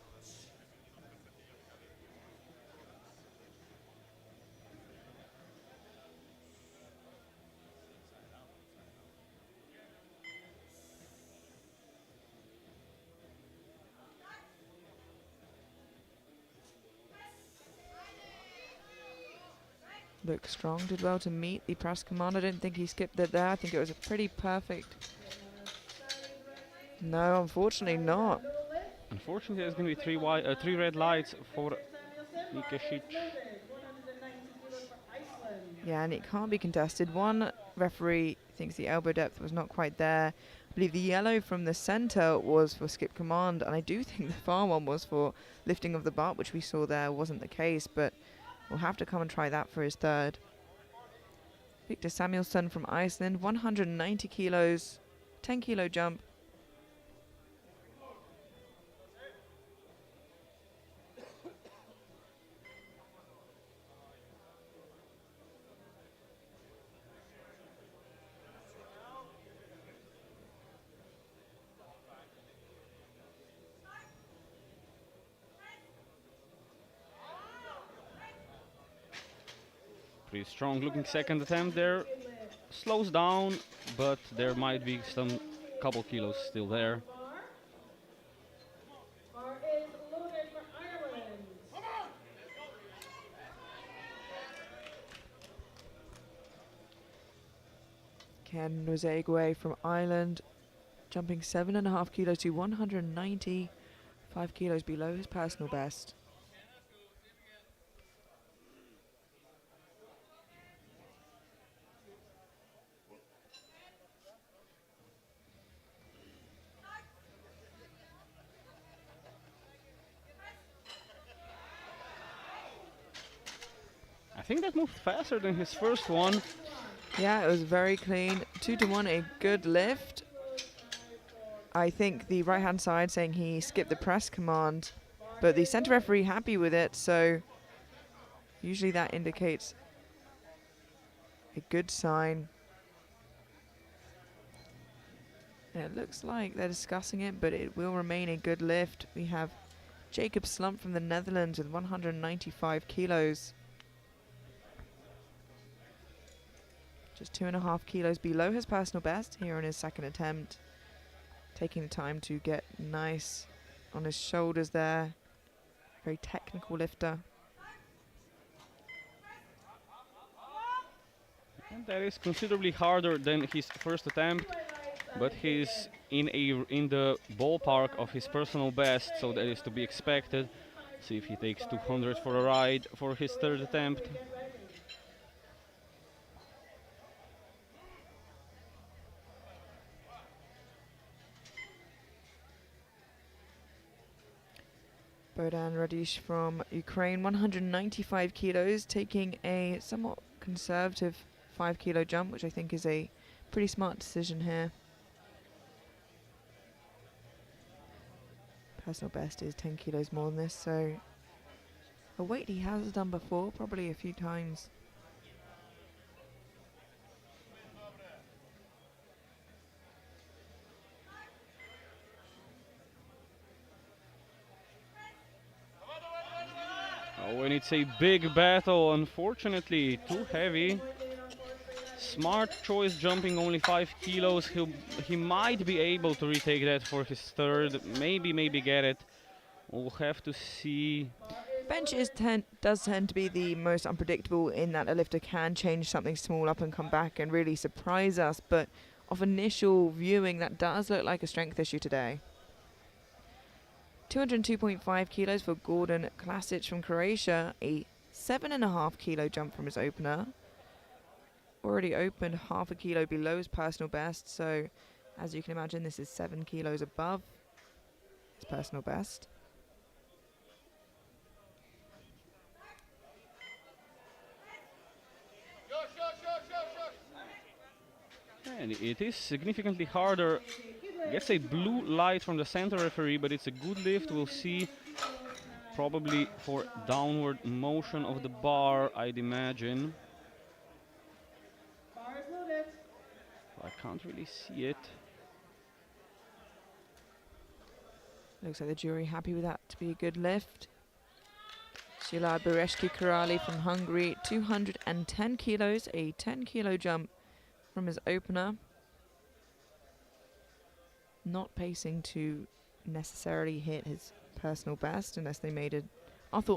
[SPEAKER 1] Looked strong, did well to meet the press command. I don't think he skipped it there. I think it was a pretty perfect. No, unfortunately not.
[SPEAKER 2] Unfortunately, there's going to be 3 red lights for Mikasic.
[SPEAKER 1] Yeah, and it can't be contested. One referee thinks the elbow depth was not quite there. I believe the yellow from the center was for skip command, and I do think the far one was for lifting of the butt, which we saw there wasn't the case, but we'll have to come and try that for his third. Victor Samuelsson from Iceland, 190 kilos, 10 kilo jump.
[SPEAKER 2] Pretty strong looking second attempt there. Slows down, but there might be some couple kilos still there.
[SPEAKER 3] Bar is loaded for Ireland.
[SPEAKER 1] Ken Nozegwe from Ireland, jumping 7.5 kilos to 195 kilos below his personal best.
[SPEAKER 2] I think that moved faster than his first one.
[SPEAKER 1] Yeah, it was very clean. 2 to 1, a good lift. I think the right-hand side saying he skipped the press command, but the center referee happy with it, so usually that indicates a good sign. And it looks like they're discussing it, but it will remain a good lift. We have Jacob Slump from the Netherlands with 195 kilos. Just 2.5 kilos below his personal best here on his second attempt. Taking the time to get nice on his shoulders there. Very technical lifter.
[SPEAKER 2] And that is considerably harder than his first attempt, but he's in the ballpark of his personal best, so that is to be expected. See if he takes 200 for a ride for his third attempt.
[SPEAKER 1] Bohdan Radish from Ukraine, 195 kilos, taking a somewhat conservative 5 kilo jump, which I think is a pretty smart decision here. Personal best is 10 kilos more than this, so a weight he has done before, probably a few times.
[SPEAKER 2] Oh, and it's a big battle, unfortunately, too heavy. Smart choice jumping only 5 kilos. He might be able to retake that for his third. Maybe get it. We'll have to see.
[SPEAKER 1] Bench does tend to be the most unpredictable in that a lifter can change something small up and come back and really surprise us, but off initial viewing that does look like a strength issue today. 202.5 kilos for Gordon Klasic from Croatia, a 7.5 kilo jump from his opener. Already opened half a kilo below his personal best, so as you can imagine this is 7 kilos above his personal best.
[SPEAKER 2] And it is significantly harder. Gets a blue light from the center referee, but it's a good lift. We'll see. Probably for downward motion of the bar, I'd imagine. I can't really see it.
[SPEAKER 1] Looks like the jury happy with that to be a good lift. Szilard Bereshki Karali from Hungary, 210 kilos, a 10 kilo jump from his opener. Not pacing to necessarily hit his personal best unless they made an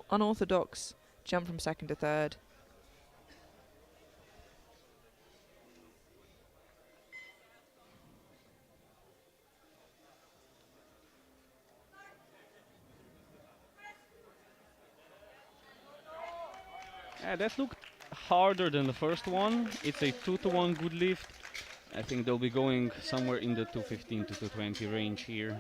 [SPEAKER 1] unorthodox jump from second to third.
[SPEAKER 2] Yeah, that looked harder than the first one. It's a 2 to 1 good lift. I think they'll be going somewhere in the 215 to 220 range here.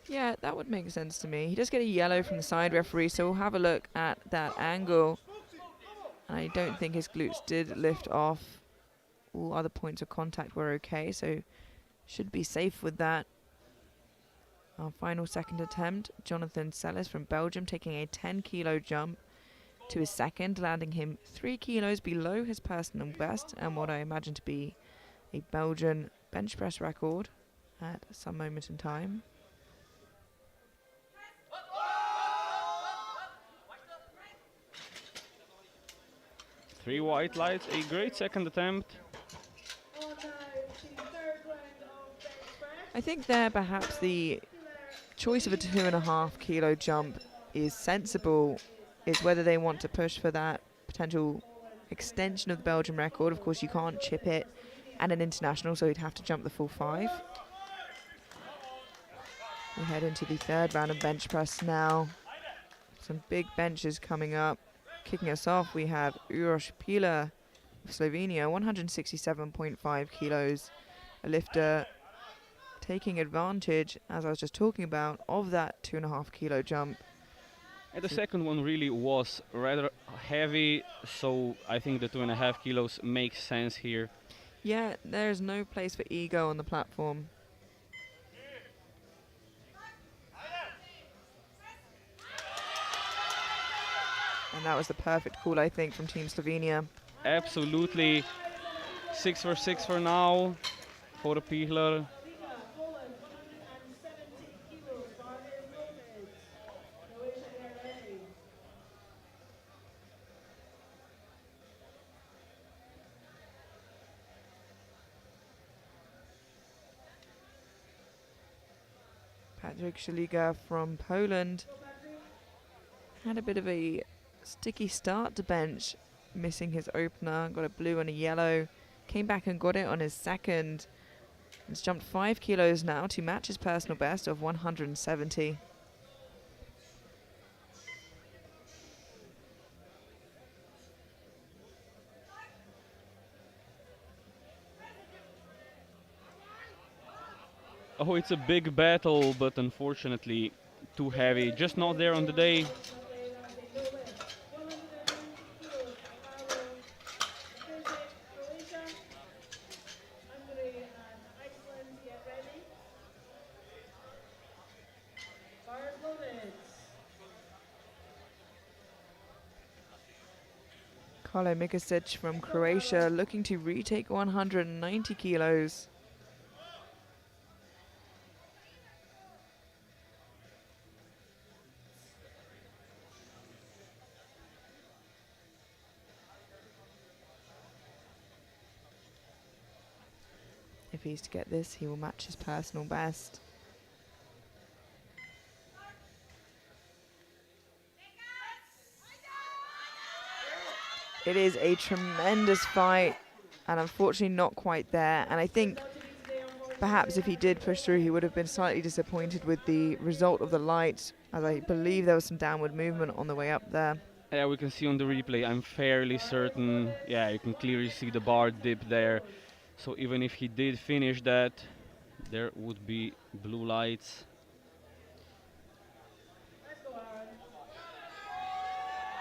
[SPEAKER 1] Yeah, that would make sense to me. He does get a yellow from the side referee, so we'll have a look at that angle. I don't think his glutes did lift off. All other points of contact were okay, so should be safe with that. Our final second attempt, Jonathan Sellis from Belgium taking a 10 kilo jump to his second, landing him 3 kilos below his personal best and what I imagine to be a Belgian bench press record at some moment in time.
[SPEAKER 2] Three white lights, a great second attempt.
[SPEAKER 1] I think there perhaps the choice of a 2.5 kilo jump is sensible, is whether they want to push for that potential extension of the Belgian record. Of course, you can't chip it at an international, so he'd have to jump the full 5. We head into the third round of bench press now. Some big benches coming up. Kicking us off, we have Uroš Pila of Slovenia, 167.5 kilos. A lifter taking advantage, as I was just talking about, of that 2.5 kilo jump.
[SPEAKER 2] And the second one really was rather heavy, so I think the 2.5 kilos makes sense here.
[SPEAKER 1] Yeah, there's no place for ego on the platform. And that was the perfect call, I think, from Team Slovenia.
[SPEAKER 2] Absolutely 6 for 6 for now for the Pichler.
[SPEAKER 3] Riga, Poland, 170 kilos. Bar is loaded. Croatia, get ready.
[SPEAKER 1] Patrick Szeliga from Poland
[SPEAKER 3] Go, Patrick.
[SPEAKER 1] had a bit of a sticky start to bench, missing his opener, got a blue and a yellow, came back and got it on his second. He's jumped 5 kilos now to match his personal best of 170.
[SPEAKER 2] Oh, it's a big battle, but unfortunately too heavy. Just not there on the day.
[SPEAKER 3] Not there on the low lift. 190 kilos. Paolo, visit Croatia, Hungary, and Iceland, get ready. Bar is loaded.
[SPEAKER 1] Kolo Mikasic from Croatia looking to retake 190 kilos. If he's to get this, he will match his personal best. It is a tremendous fight, and unfortunately not quite there. And I think perhaps if he did push through, he would have been slightly disappointed with the result of the light, as I believe there was some downward movement on the way up there.
[SPEAKER 2] Yeah, we can see on the replay, I'm fairly certain. Yeah, you can clearly see the bar dip there. So even if he did finish that, there would be blue lights.
[SPEAKER 3] Let's go,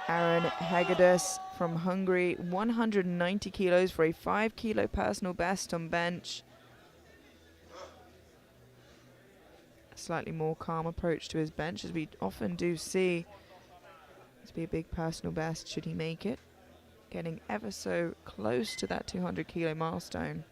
[SPEAKER 1] Aaron
[SPEAKER 3] Aaron.
[SPEAKER 1] Hegedus from Hungary, 190 kilos for a 5 kilo personal best on bench. A slightly more calm approach to his bench, as we often do see. This be a big personal best should he make it. Getting ever so close to that 200 kilo milestone.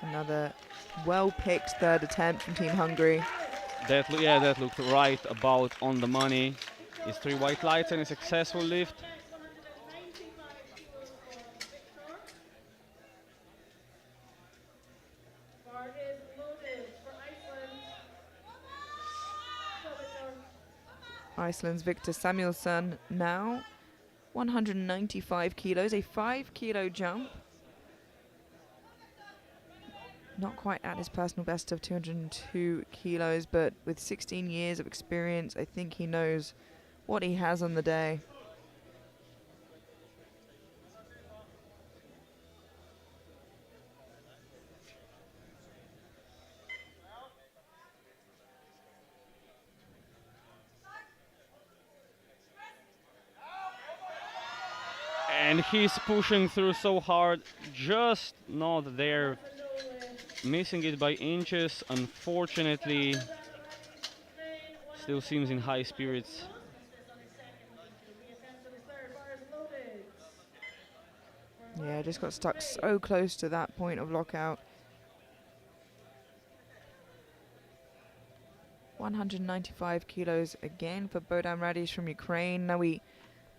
[SPEAKER 1] Another well-picked third attempt from Team Hungary.
[SPEAKER 2] That looked right about on the money. It's 3 white lights and a successful lift.
[SPEAKER 3] Next, 195 kilos for Victor. Bar is loaded for Iceland. Go, Victor.
[SPEAKER 1] Iceland's Victor Samuelsson now 195 kilos, a 5 kilo jump. Not quite at his personal best of 202 kilos, but with 16 years of experience, I think he knows what he has on the day.
[SPEAKER 2] And he's pushing through so hard, just not there. Missing it by inches, unfortunately. Still seems in high spirits.
[SPEAKER 1] Yeah, just got stuck so close to that point of lockout. 195 kilos again for Bohdan Radish from Ukraine. Now, we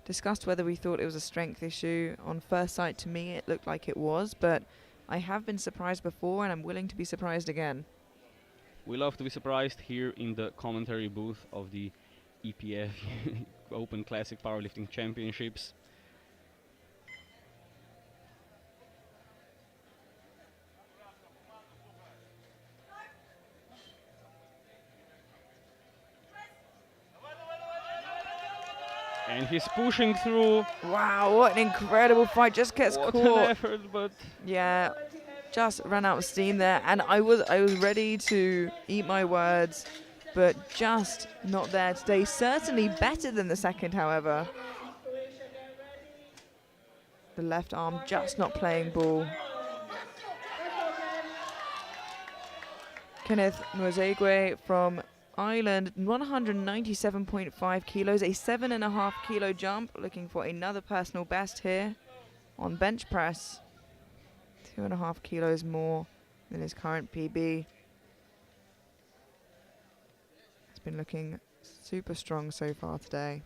[SPEAKER 1] discussed whether we thought it was a strength issue. On first sight, to me, it looked like it was, but I have been surprised before, and I'm willing to be surprised again.
[SPEAKER 2] We love to be surprised here in the commentary booth of the EPF Open Classic Powerlifting Championships. And he's pushing through.
[SPEAKER 1] Wow, what an incredible fight. Just gets
[SPEAKER 2] What an
[SPEAKER 1] caught.
[SPEAKER 2] effort, but
[SPEAKER 1] Yeah, just ran out of steam there. And I was ready to eat my words, but just not there today. Certainly better than the second, however. The left arm just not playing ball. Kenneth Nwezegwe from Ireland, 197.5 kilos, a 7.5 kilo jump, looking for another personal best here on bench press. 2.5 kilos more than his current PB. He's been looking super strong so far today.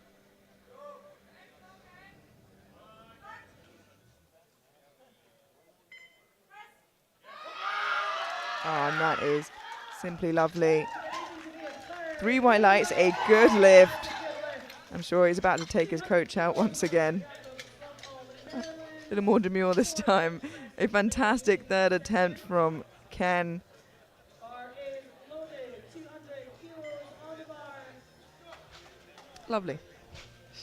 [SPEAKER 1] Oh, and that is simply lovely. 3 white lights, a good lift. I'm sure he's about to take his coach out once again. A little more demure this time. A fantastic third attempt from Ken. Lovely.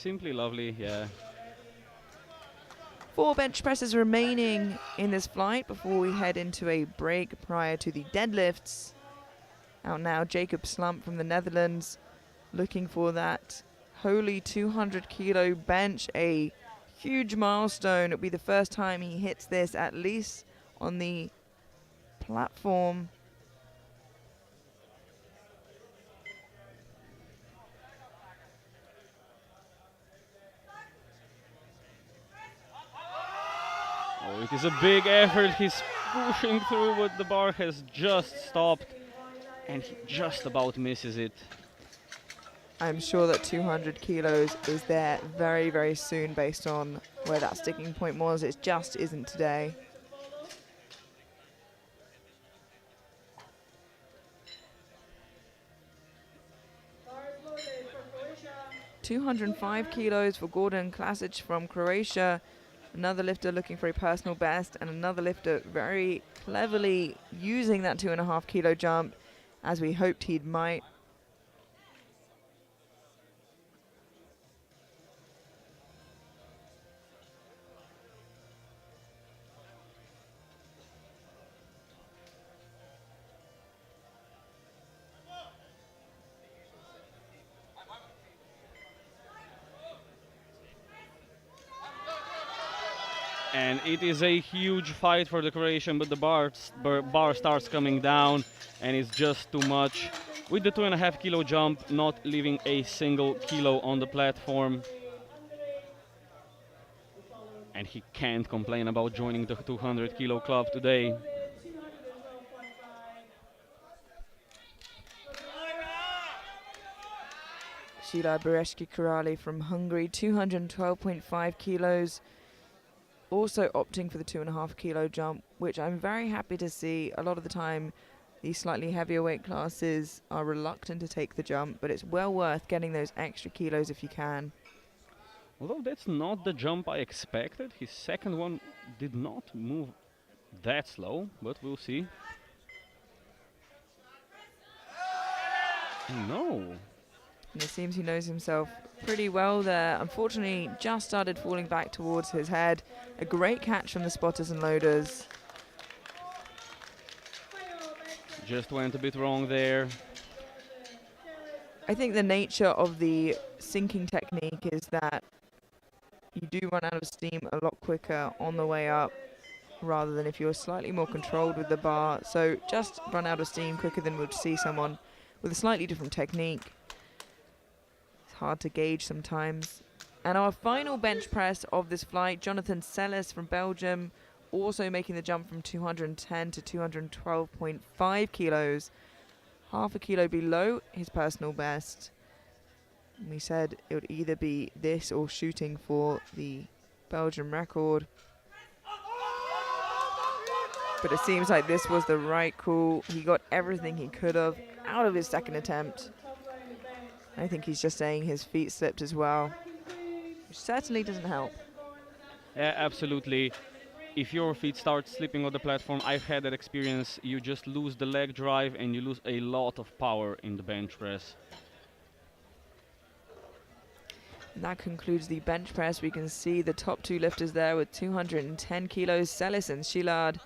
[SPEAKER 2] simply lovely, yeah.
[SPEAKER 1] 4 bench presses remaining in this flight before we head into a break prior to the deadlifts. Out now, Jacob Slump from the Netherlands, looking for that holy 200 kilo bench, a huge milestone. It'll be the first time he hits this, at least on the platform.
[SPEAKER 2] Oh, it is a big effort. He's pushing through, but the bar has just stopped, and he just about misses it.
[SPEAKER 1] I'm sure that 200 kilos is there very, very soon based on where that sticking point was. It just isn't today. $205 kilos for Gordon Klasic from Croatia. Another lifter looking for a personal best, and another lifter very cleverly using that 2.5 kilo jump as we hoped he might.
[SPEAKER 2] And it is a huge fight for the Croatian, but the bar starts coming down, and it's just too much. With the 2.5 kilo jump, not leaving a single kilo on the platform. And he can't complain about joining the 200 kilo club today.
[SPEAKER 1] Sheila Bereshki-Kurali from Hungary, 212.5 kilos. Also opting for the 2.5 kilo jump, which I'm very happy to see. A lot of the time, these slightly heavier weight classes are reluctant to take the jump, but it's well worth getting those extra kilos if you can.
[SPEAKER 2] Although that's not the jump I expected. His second one did not move that slow, but we'll see. No.
[SPEAKER 1] And it seems he knows himself pretty well there. Unfortunately, just started falling back towards his head. A great catch from the spotters and loaders.
[SPEAKER 2] Just went a bit wrong there.
[SPEAKER 1] I think the nature of the sinking technique is that you do run out of steam a lot quicker on the way up rather than if you're slightly more controlled with the bar. So just run out of steam quicker than we'd see someone with a slightly different technique. It's hard to gauge sometimes. And our final bench press of this flight, Jonathan Sellis from Belgium, also making the jump from 210 to 212.5 kilos. Half a kilo below his personal best. And we said it would either be this or shooting for the Belgian record. But it seems like this was the right call. He got everything he could have out of his second attempt. I think he's just saying his feet slipped as well, which certainly doesn't help.
[SPEAKER 2] Yeah, absolutely. If your feet start slipping on the platform, I've had that experience. You just lose the leg drive and you lose a lot of power in the bench press.
[SPEAKER 1] And that concludes the bench press. We can see the top two lifters there with 210 kilos, Celis and Shilard.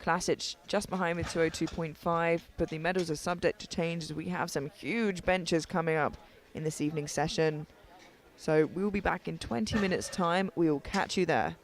[SPEAKER 1] Klasic just behind with 202.5, but the medals are subject to change as we have some huge benches coming up in this evening session. So we will be back in 20 minutes time. We will catch you there.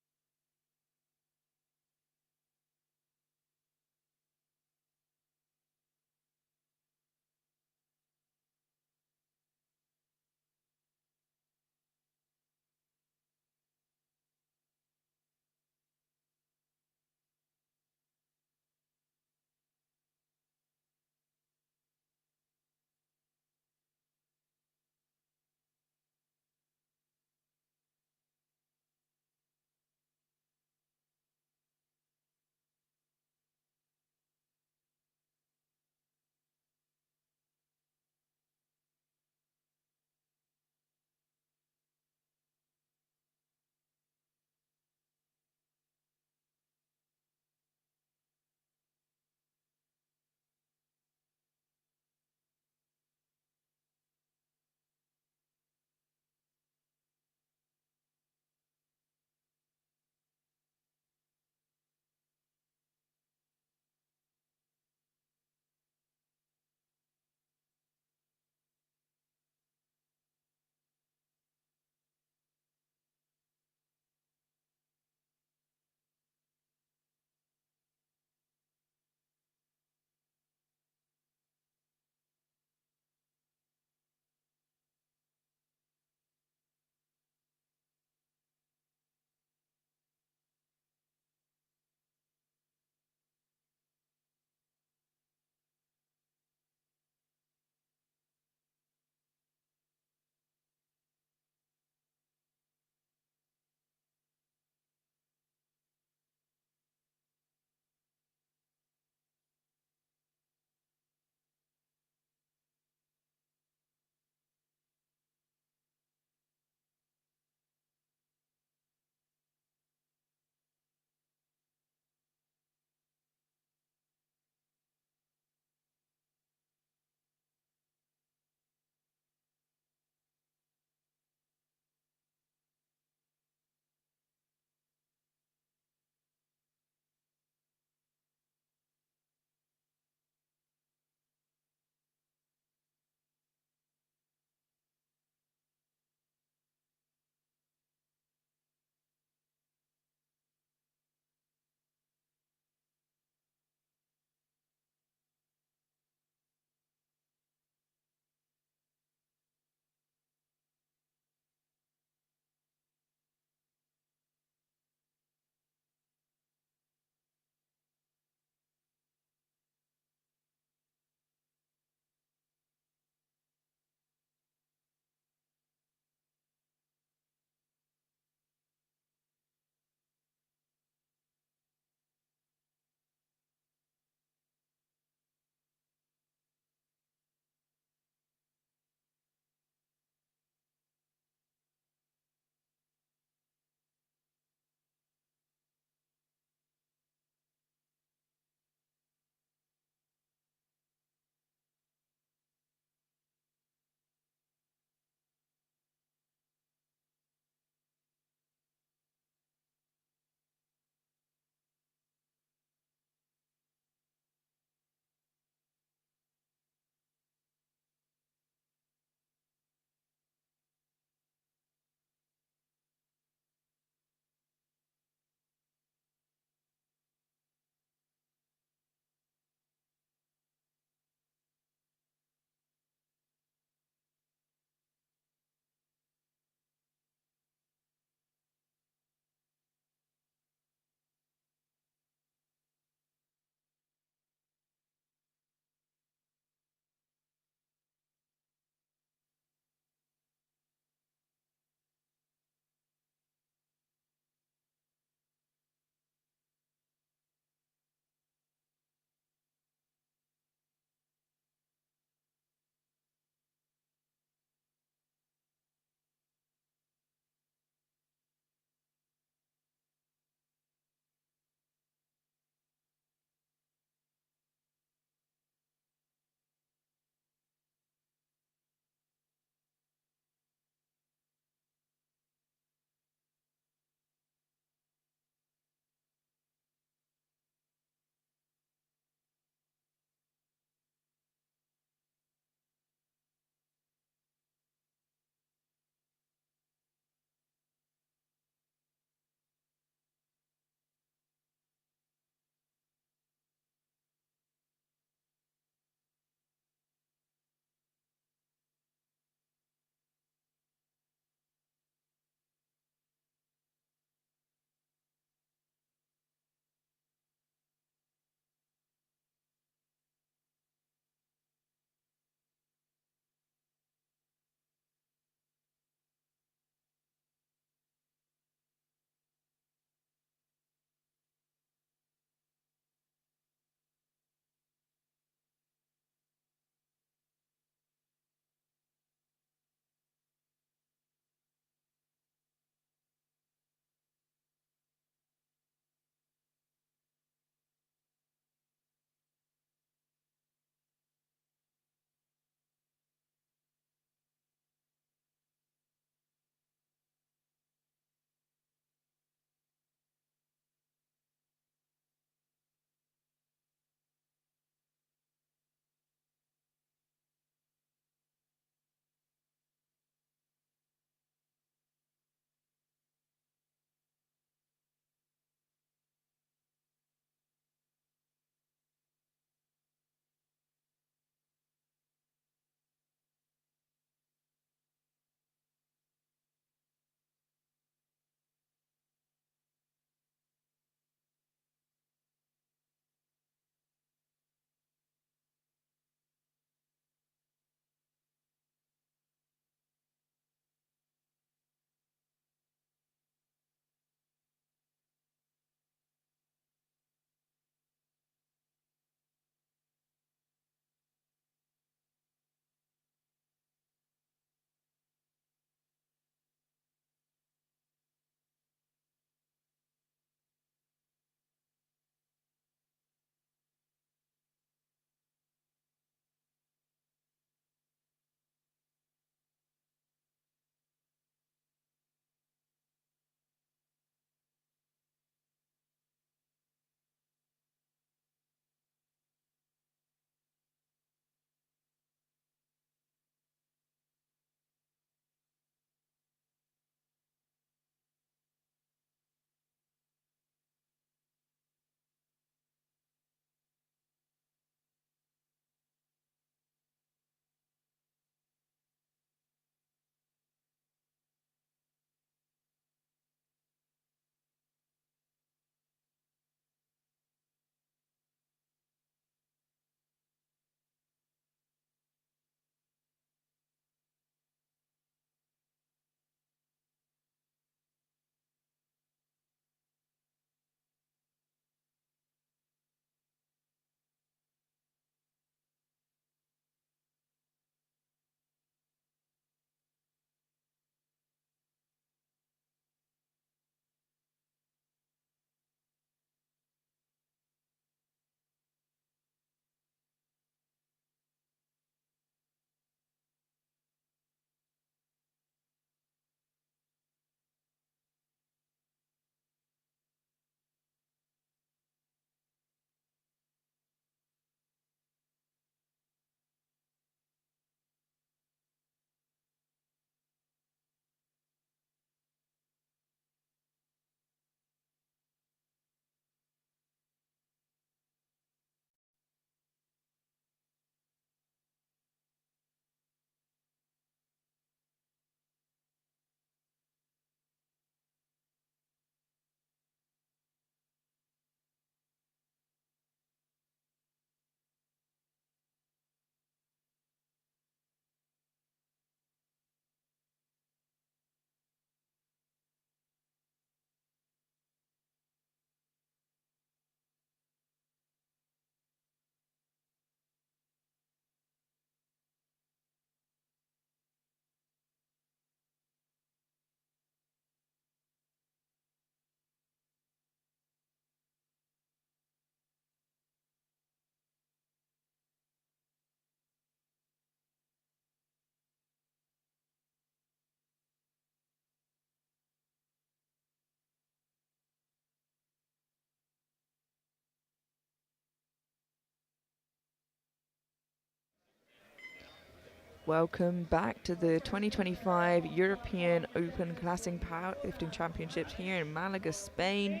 [SPEAKER 1] Welcome back to the 2025 European Open Classic Powerlifting Championships here in Malaga, Spain.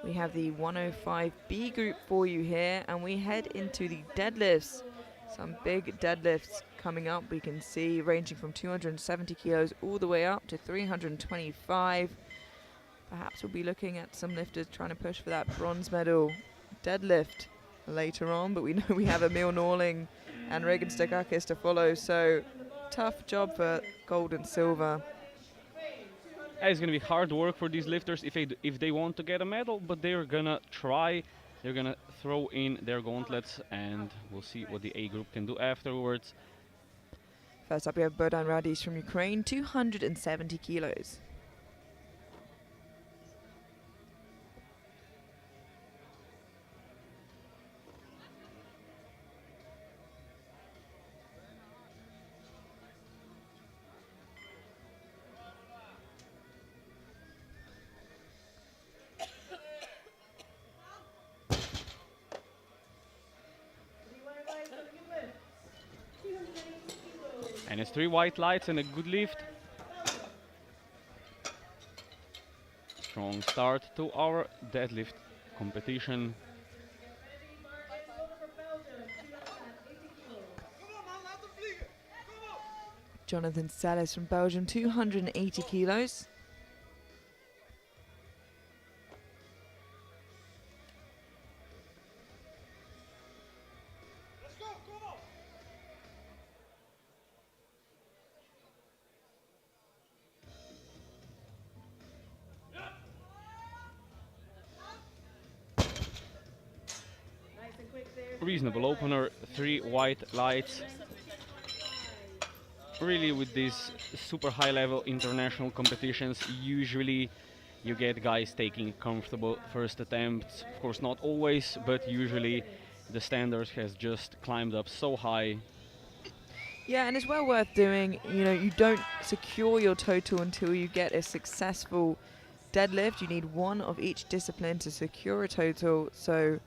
[SPEAKER 1] We have the 105B group for you here, and we head into the deadlifts. Some big deadlifts coming up. We can see ranging from 270 kilos all the way up to 325. Perhaps we'll be looking at some lifters trying to push for that bronze medal deadlift later on, but we know we have Emil Norling and Regan Stakakis to follow, so tough job for gold and silver.
[SPEAKER 2] It's going to be hard work for these lifters if they want to get a medal, but they're going to try. They're going to throw in their gauntlets, and we'll see what the A group can do afterwards.
[SPEAKER 1] First up, we have Bohdan Radic from Ukraine, 270 kilos.
[SPEAKER 2] And it's 3 white lights and a good lift. Strong start to our deadlift competition.
[SPEAKER 1] Jonathan Salas from Belgium, 280 kilos.
[SPEAKER 2] Reasonable opener, 3 white lights. Really, with these super high level international competitions, usually you get guys taking comfortable first attempts. Of course, not always, but usually the standard has just climbed up so high.
[SPEAKER 1] Yeah, and it's well worth doing. You know, you don't secure your total until you get a successful deadlift. You need one of each discipline to secure a total, so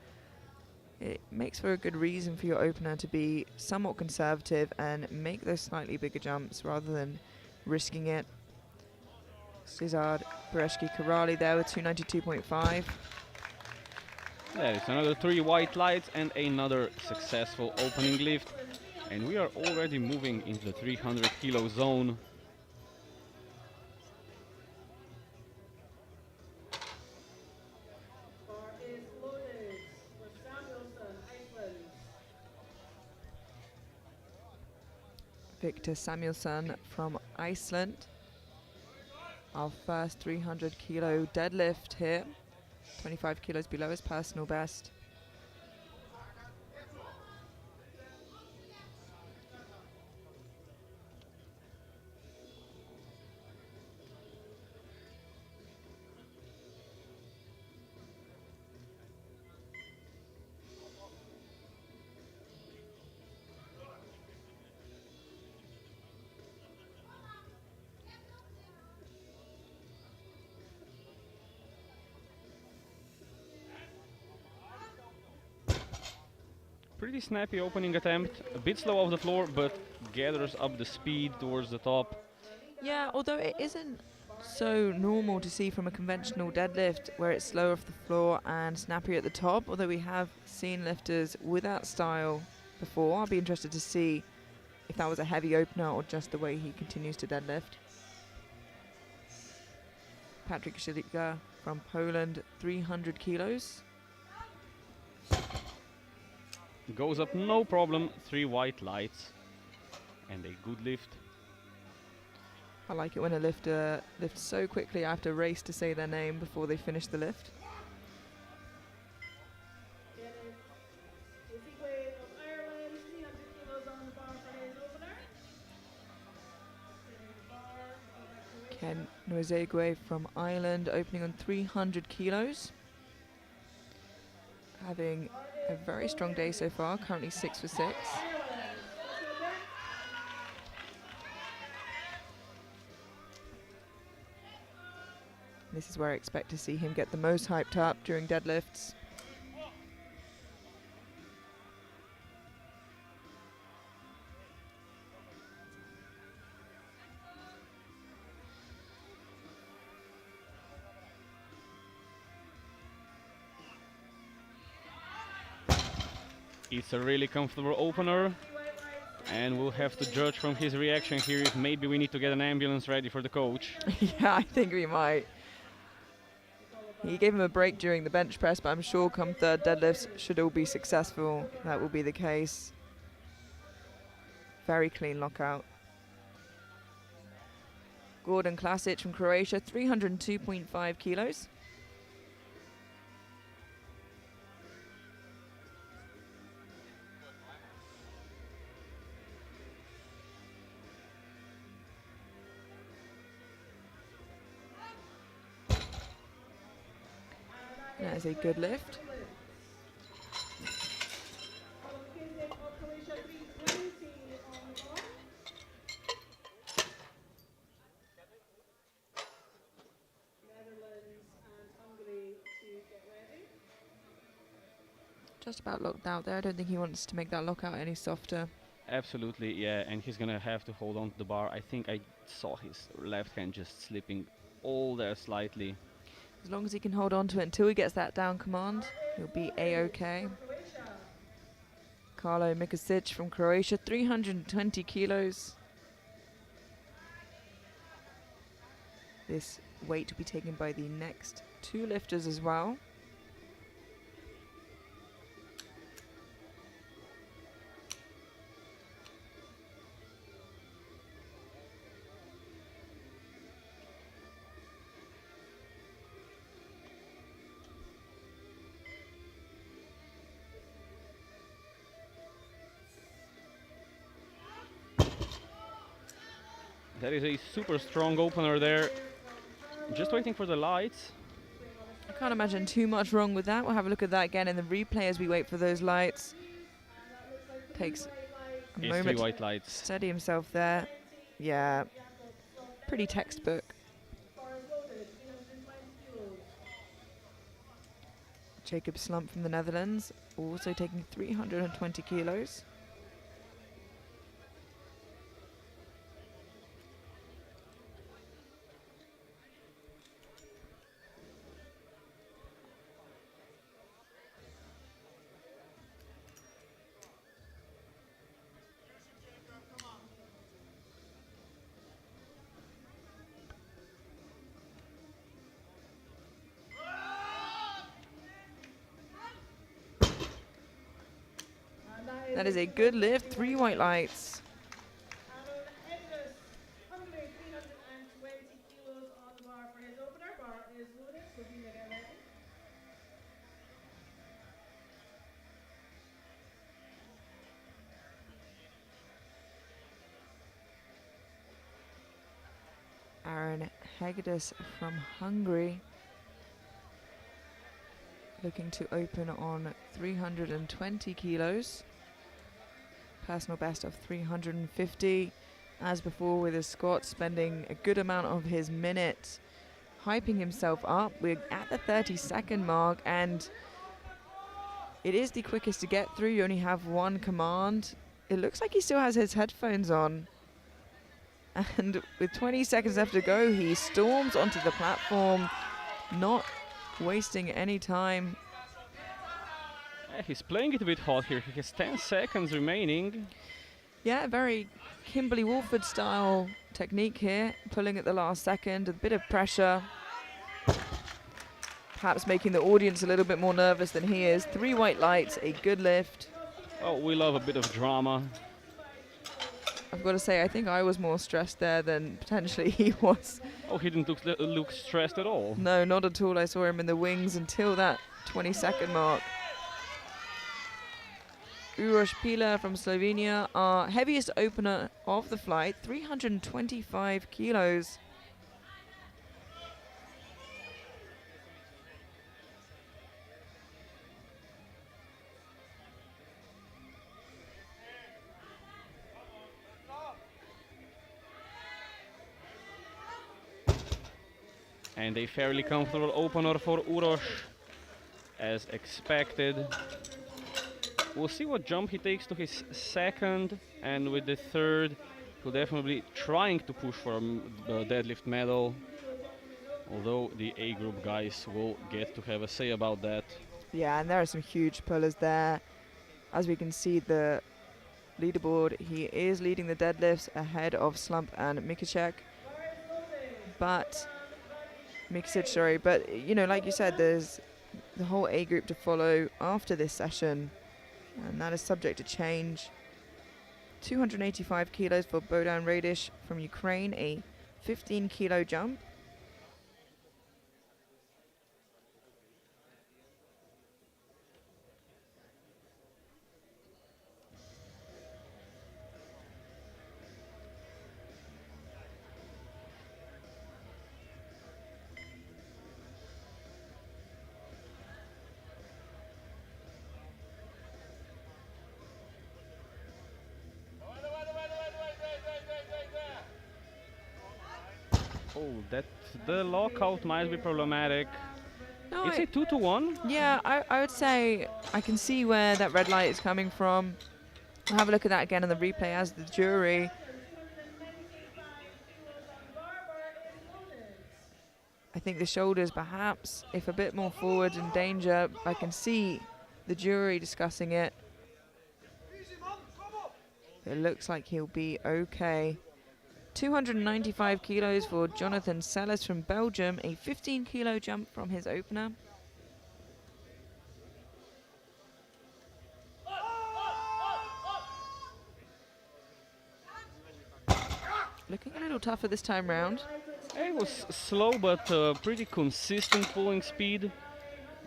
[SPEAKER 1] it makes for a good reason for your opener to be somewhat conservative and make those slightly bigger jumps rather than risking it. Cesar Bereshki Karali there with 292.5.
[SPEAKER 2] There is another 3 white lights and another successful opening lift. And we are already moving into the 300 kilo zone.
[SPEAKER 1] Victor Samuelsson from Iceland. Our first 300 kilo deadlift here. 25 kilos below his personal best.
[SPEAKER 2] Pretty snappy opening attempt, a bit slow off the floor, but gathers up the speed towards the top.
[SPEAKER 1] Yeah, although it isn't so normal to see from a conventional deadlift where it's slow off the floor and snappy at the top, although we have seen lifters with that style before. I'll be interested to see if that was a heavy opener or just the way he continues to deadlift. Patrick Szylika from Poland, 300 kilos.
[SPEAKER 2] Goes up no problem, 3 white lights and a good lift.
[SPEAKER 1] I like it when a lifter lifts so quickly I have to race to say their name before they finish the lift. Ken Nwezegwe from Ireland, opening on 300 kilos. Having a very strong day so far, currently 6 for 6. This is where I expect to see him get the most hyped up during deadlifts.
[SPEAKER 2] It's a really comfortable opener, and we'll have to judge from his reaction here if maybe we need to get an ambulance ready for the coach.
[SPEAKER 1] Yeah, I think we might. He gave him a break during the bench press, but I'm sure come third deadlifts should all be successful. That will be the case. Very clean lockout. Gordon Klasic from Croatia, 302.5 kilos. That is a good lift.
[SPEAKER 3] Qualification of Croatia 320 on the bar. Netherlands and Hungary to get ready.
[SPEAKER 1] Just about locked out there. I don't think he wants to make that lockout any softer.
[SPEAKER 2] Absolutely, yeah, and he's gonna have to hold on to the bar. I think I saw his left hand just slipping all there slightly.
[SPEAKER 1] As long as he can hold on to it until he gets that down command, he'll be A-OK.
[SPEAKER 3] Croatia.
[SPEAKER 1] Carlo Mikosic from Croatia, 320 kilos. This weight will be taken by the next two lifters as well.
[SPEAKER 2] That is a super strong opener there. Just waiting for the lights.
[SPEAKER 1] I can't imagine too much wrong with that. We'll have a look at that again in the replay as we wait for those lights. Takes a
[SPEAKER 2] It's three
[SPEAKER 1] moment
[SPEAKER 2] white
[SPEAKER 1] to
[SPEAKER 2] lights.
[SPEAKER 1] steady himself there. Yeah, pretty textbook.
[SPEAKER 3] Bars loaded, 320 kilos.
[SPEAKER 1] Jacob Slump from the Netherlands, also taking 320 kilos.
[SPEAKER 3] And
[SPEAKER 1] That is a good lift, 3 white lights.
[SPEAKER 3] Aaron Edges, Hungary, 320 kilos on the bar for his opener. Bar is loaded, so be get ready.
[SPEAKER 1] Aaron Hegedus from Hungary, looking to open on 320 kilos. Personal best of 350. As before with his squat, spending a good amount of his minute hyping himself up. We're at the 30-second mark, and it is the quickest to get through. You only have one command. It looks like he still has his headphones on. And with 20 seconds left to go, he storms onto the platform, not wasting any time.
[SPEAKER 2] He's playing it a bit hot here. He has 10 seconds remaining.
[SPEAKER 1] Yeah, very Kimberly Wolford style technique here, pulling at the last second, a bit of pressure. Perhaps making the audience a little bit more nervous than he is. 3 white lights, a good lift.
[SPEAKER 2] Oh, we love a bit of drama.
[SPEAKER 1] I've got to say, I think I was more stressed there than potentially he was.
[SPEAKER 2] Oh, he didn't look stressed at all.
[SPEAKER 1] No, not at all. I saw him in the wings until that 20-second mark. Uroš Pila from Slovenia, our heaviest opener of the flight, 325 kilos.
[SPEAKER 2] And a fairly comfortable opener for Uroš, as expected. We'll see what jump he takes to his second, and with the third, he'll definitely trying to push for the deadlift medal. Although the A group guys will get to have a say about that.
[SPEAKER 1] Yeah, and there are some huge pullers there. As we can see the leaderboard, he is leading the deadlifts ahead of Slump and Mikacek. But Mikasic, sorry, but you know, like you said, there's the whole A group to follow after this session, and that is subject to change. 285 kilos for Bohdan Radish from Ukraine, a 15 kilo jump.
[SPEAKER 2] Oh, that the lockout might be problematic.
[SPEAKER 1] No,
[SPEAKER 2] It's a 2-to-1.
[SPEAKER 1] yeah, I would say I can see where that red light is coming from. I'll have a look at that again in the replay as the jury. I think the shoulders perhaps, if a bit more forward in danger, I can see the jury discussing it. It looks like he'll be okay. 295 kilos for Jonathan Sellers from Belgium, a 15 kilo jump from his opener. Looking a little tougher this time round.
[SPEAKER 2] It was slow but pretty consistent pulling speed.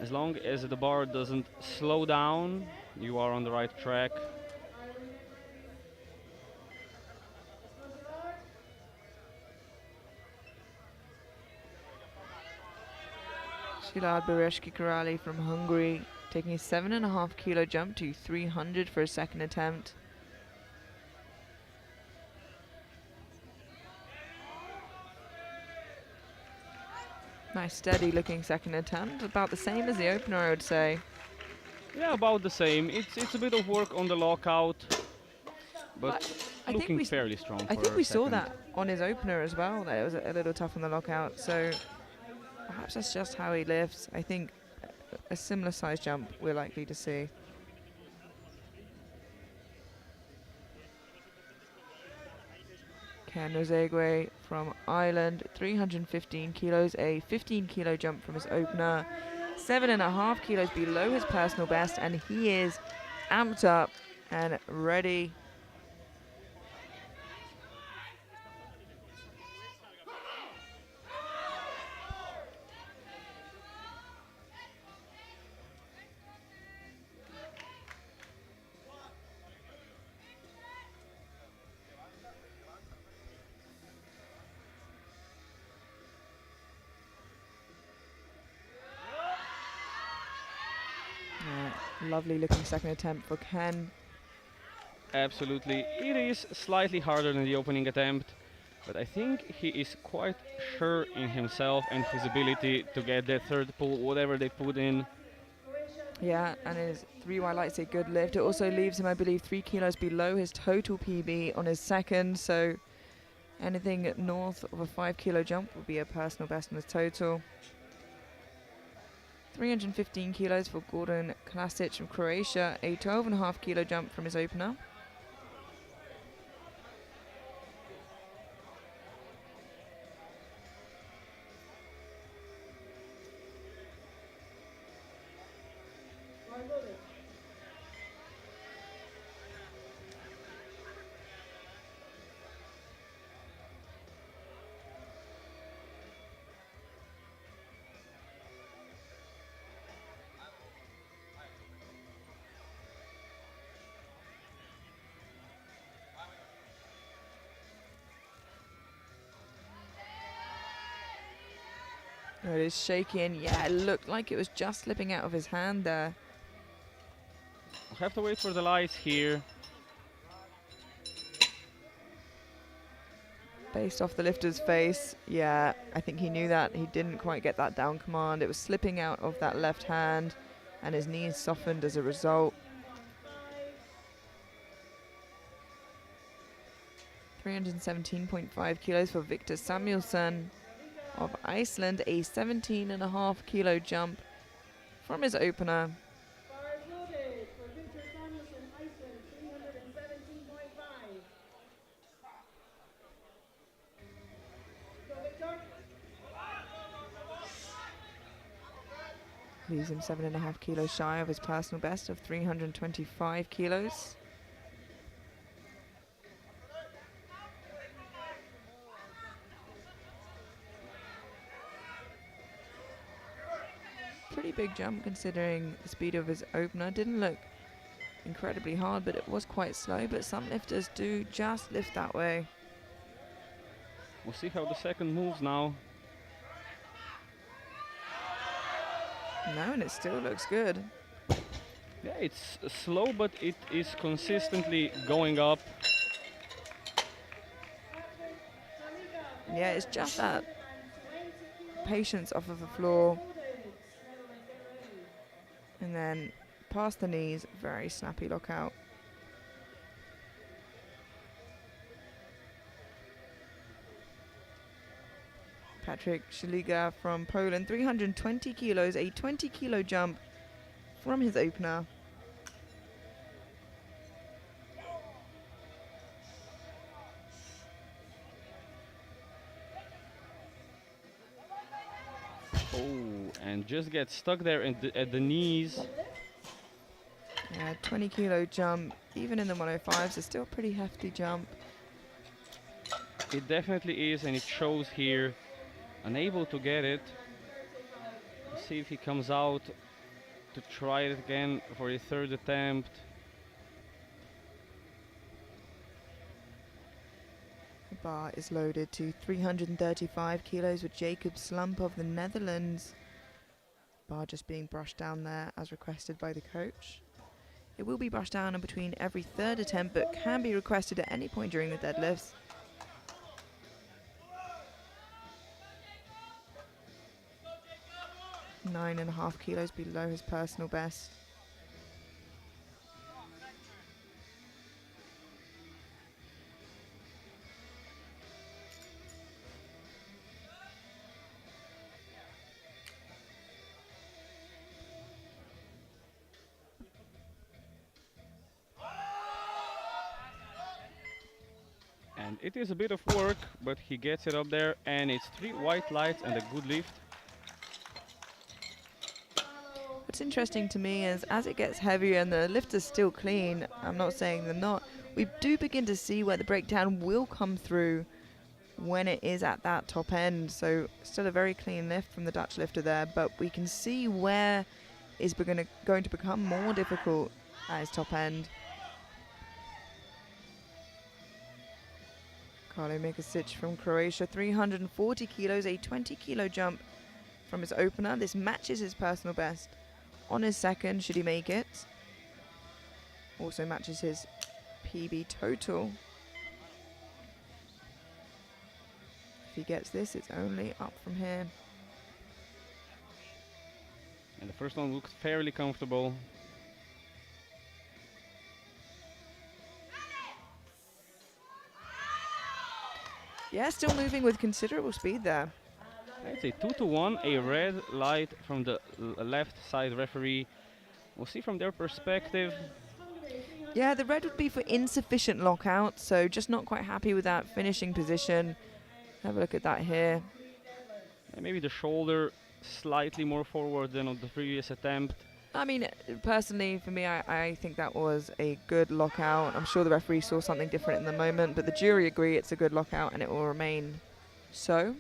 [SPEAKER 2] As long as the bar doesn't slow down, you are on the right track.
[SPEAKER 1] Szilárd Bereski Karali from Hungary, taking a 7.5 kilo jump to 300 for a second attempt. Nice steady looking second attempt, about the same as the opener I would say.
[SPEAKER 2] Yeah, about the same. It's a bit of work on the lockout, but
[SPEAKER 1] I think
[SPEAKER 2] looking
[SPEAKER 1] we
[SPEAKER 2] fairly strong.
[SPEAKER 1] I
[SPEAKER 2] for
[SPEAKER 1] think
[SPEAKER 2] a
[SPEAKER 1] we saw
[SPEAKER 2] second.
[SPEAKER 1] that on his opener as well, that it was a little tough on the lockout, so perhaps that's just how he lifts. I think a similar size jump we're likely to see. Ken Ozegwe from Ireland, 315 kilos, a 15 kilo jump from his opener, 7.5 kilos below his personal best, and he is amped up and ready. Lovely looking second attempt for Ken.
[SPEAKER 2] Absolutely. It is slightly harder than the opening attempt, but I think he is quite sure in himself and his ability to get that third pull, whatever they put in.
[SPEAKER 1] Yeah, and his 3Y light's a good lift. It also leaves him, I believe, 3 kilos below his total PB on his second, so anything north of a 5 kilo jump will be a personal best on his total. 315 kilos for Gordon Klasic from Croatia, a 12.5 kilo jump from his opener. Oh, it is shaking. Yeah, it looked like it was just slipping out of his hand there.
[SPEAKER 2] We'll have to wait for the lights here.
[SPEAKER 1] Based off the lifter's face, yeah, I think he knew that. He didn't quite get that down command. It was slipping out of that left hand, and his knees softened as a result. 317.5 kilos for Victor Samuelsson of Iceland, a 17.5 kilo jump from his opener.
[SPEAKER 3] Bars loaded for Victor Samuelson
[SPEAKER 1] Leaves him 7.5 kilos shy of his personal best of 325 kilos. Pretty big jump considering the speed of his opener. Didn't look incredibly hard, but it was quite slow. But some lifters do just lift that way.
[SPEAKER 2] We'll see how the second moves now.
[SPEAKER 1] No, and it still looks good.
[SPEAKER 2] Yeah, it's slow, but it is consistently going up.
[SPEAKER 1] Yeah, it's just that patience off of the floor. And then past the knees, very snappy lockout. Patrick Szeliga from Poland, 320 kilos, a 20-kilo jump from his opener.
[SPEAKER 2] Oh, and just gets stuck there at the knees.
[SPEAKER 1] Yeah, 20-kilo jump, even in the 105s, is still a pretty hefty jump.
[SPEAKER 2] It definitely is, and it shows here. Unable to get it. Let's see if he comes out to try it again for a third attempt.
[SPEAKER 1] The bar is loaded to 335 kilos with Jacob Slump of the Netherlands. Bar just being brushed down there as requested by the coach. It will be brushed down in between every third attempt, but can be requested at any point during the deadlifts. Nine and a half kilos below his personal best.
[SPEAKER 2] And it is a bit of work, but he gets it up there, and it's 3 white lights and a good lift.
[SPEAKER 1] What's interesting to me is as it gets heavier and the lift is still clean, I'm not saying they're not, we do begin to see where the breakdown will come through when it is at that top end. So still a very clean lift from the Dutch lifter there, but we can see where is going to become more difficult at his top end. Karlo Mikasic from Croatia, 340 kilos, a 20-kilo jump from his opener. This matches his personal best on his second, should he make it. Also matches his PB total. If he gets this, it's only up from here.
[SPEAKER 2] And the first one looked fairly comfortable.
[SPEAKER 1] Yeah, still moving with considerable speed there.
[SPEAKER 2] It's a 2-1, a red light from the left side referee. We'll see from their perspective.
[SPEAKER 1] Yeah, the red would be for insufficient lockout, so just not quite happy with that finishing position. Have a look at that here.
[SPEAKER 2] And maybe the shoulder slightly more forward than on the previous attempt.
[SPEAKER 1] I mean, personally, for me, I think that was a good lockout. I'm sure the referee saw something different in the moment, but the jury agree it's a good lockout and it will remain so.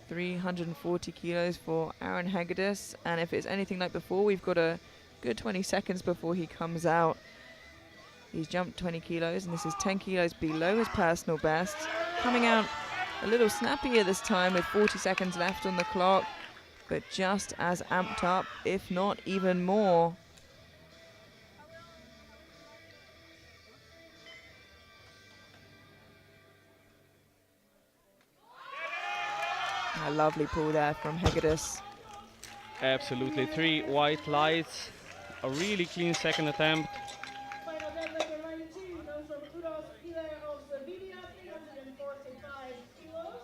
[SPEAKER 1] 340 kilos for Aaron Hegedus, and if it's anything like before, we've got a good 20 seconds before he comes out. He's jumped 20 kilos, and this is 10 kilos below his personal best. Coming out a little snappier this time with 40 seconds left on the clock, but just as amped up, if not even more. A lovely pull there from Hegedus.
[SPEAKER 2] Absolutely, 3 white lights. A really clean second attempt.
[SPEAKER 3] Final deadlift number 92 comes from Uros Pilar of Slovenia, 345 kilos.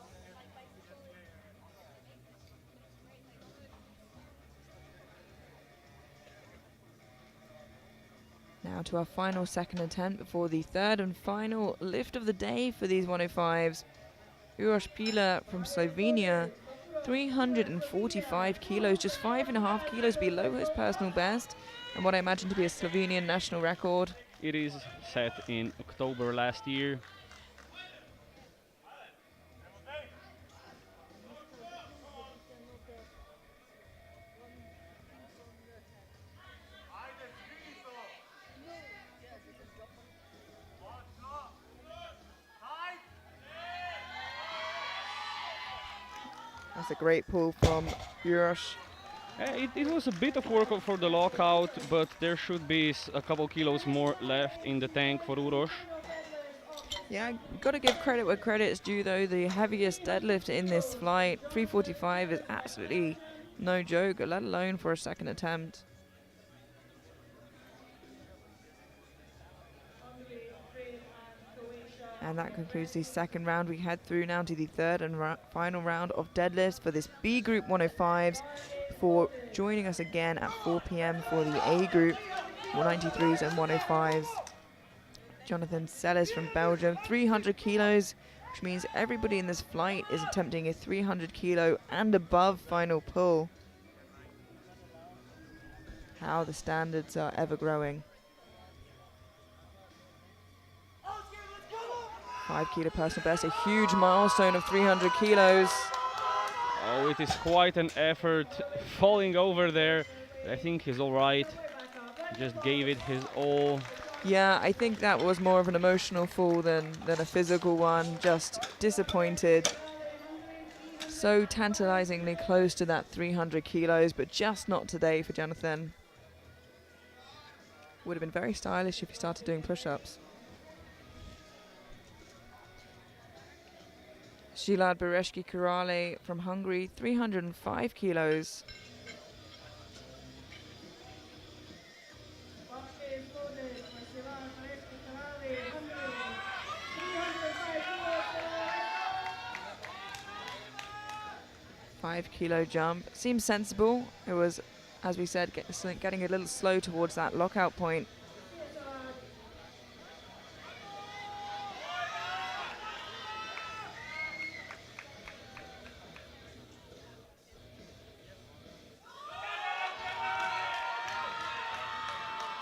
[SPEAKER 1] Now to our final second attempt before the third and final lift of the day for these 105s. Uros Pilar from Slovenia, 345 kilos, just 5.5 kilos below his personal best, and what I imagine to be a Slovenian national record.
[SPEAKER 2] It is set in October last year.
[SPEAKER 1] That's a great pull from Uroš.
[SPEAKER 2] It was a bit of work for the lockout, but there should be a couple kilos more left in the tank for Uroš.
[SPEAKER 1] Yeah, got to give credit where credit is due, though. The heaviest deadlift in this flight, 345, is absolutely no joke, let alone for a second attempt. And that concludes the second round. We head through now to the third and final round of deadlifts for this B group 105s. Before joining us again at 4 p.m. for the A group 193s and 105s. Jonathan Sellers from Belgium, 300 kilos, which means everybody in this flight is attempting a 300 kilo and above final pull. How the standards are ever growing. 5 kilo personal best, a huge milestone of 300 kilos.
[SPEAKER 2] Oh, it is quite an effort falling over there. I think he's all right. Just gave it his all.
[SPEAKER 1] Yeah, I think that was more of an emotional fall than a physical one. Just disappointed. So tantalizingly close to that 300 kilos, but just not today for Jonathan. Would have been very stylish if he started doing push-ups. Szilard Bereshki-Kurale from Hungary, 305 kilos. $5-kilo jump. Seems sensible. It was, as we said, getting a little slow towards that lockout point.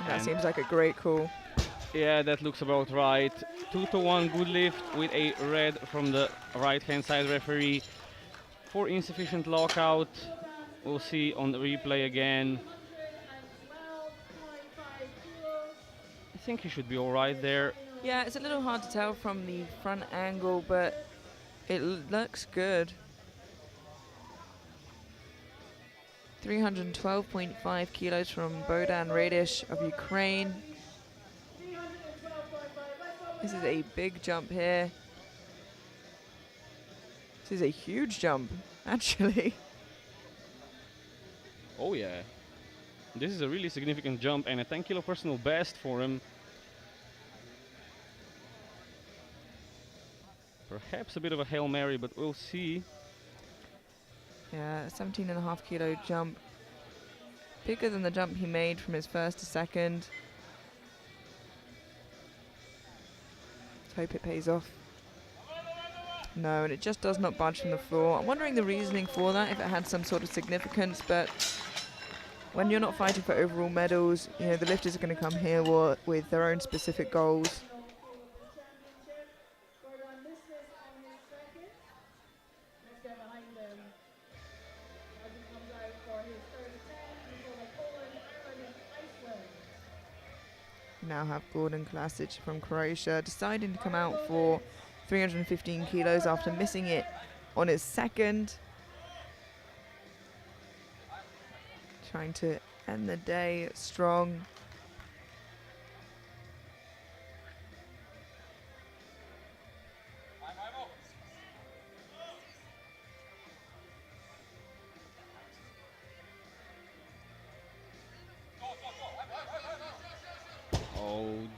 [SPEAKER 1] That seems like a great call.
[SPEAKER 2] Yeah, that looks about right. 2-1 good lift with a red from the right-hand side referee. For insufficient lockout, we'll see on the replay again. I think he should be all right there.
[SPEAKER 1] Yeah, it's a little hard to tell from the front angle, but it looks good. 312.5 kilos from Bohdan Radish of Ukraine. This is a big jump here. This is a huge jump, actually.
[SPEAKER 2] Oh yeah. This is a really significant jump and a 10-kilo personal best for him. Perhaps a bit of a Hail Mary, but we'll see.
[SPEAKER 1] Yeah, a 17.5 kilo jump. Bigger than the jump he made from his first to second. Let's hope it pays off. No, and it just does not budge from the floor. I'm wondering the reasoning for that, if it had some sort of significance, but when you're not fighting for overall medals, you know, the lifters are going to come here with their own specific goals. Now have Gordon Klasic from Croatia deciding to come out for 315 kilos after missing it on his second. Trying to end the day strong.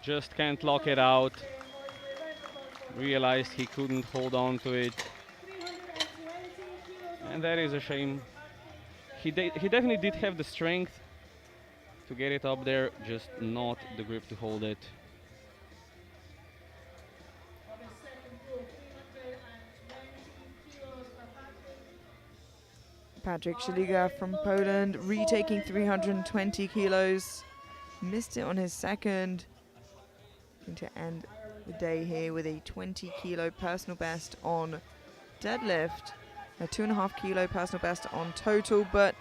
[SPEAKER 2] Just can't lock it out. Realized he couldn't hold on to it. And that is a shame. He definitely did have the strength to get it up there, just not the grip to hold it.
[SPEAKER 1] Patrick Szeliga from Poland, retaking 320 kilos. Missed it on his second. Going to end the day here with a 20 kilo personal best on deadlift. A 2.5 kilo personal best on total, but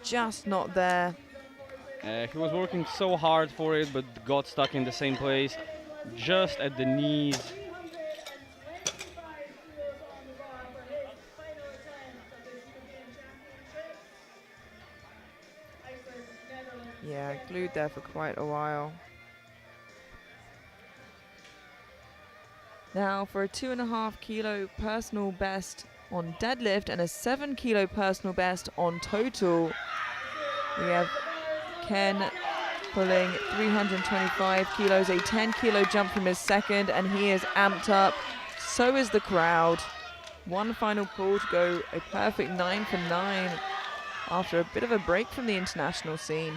[SPEAKER 1] just not there.
[SPEAKER 2] He was working so hard for it, but got stuck in the same place, just at the knees.
[SPEAKER 3] 325 kilos on the bar for his final attempt of this European Championship. Iceland, Netherlands.
[SPEAKER 1] Yeah, glued there for quite a while. Now for a 2.5 kilo personal best on deadlift and a 7 kilo personal best on total. We have Ken pulling 325 kilos, a 10 kilo jump from his second, and he is amped up. So is the crowd. One final pull to go a perfect 9 for 9 after a bit of a break from the international scene.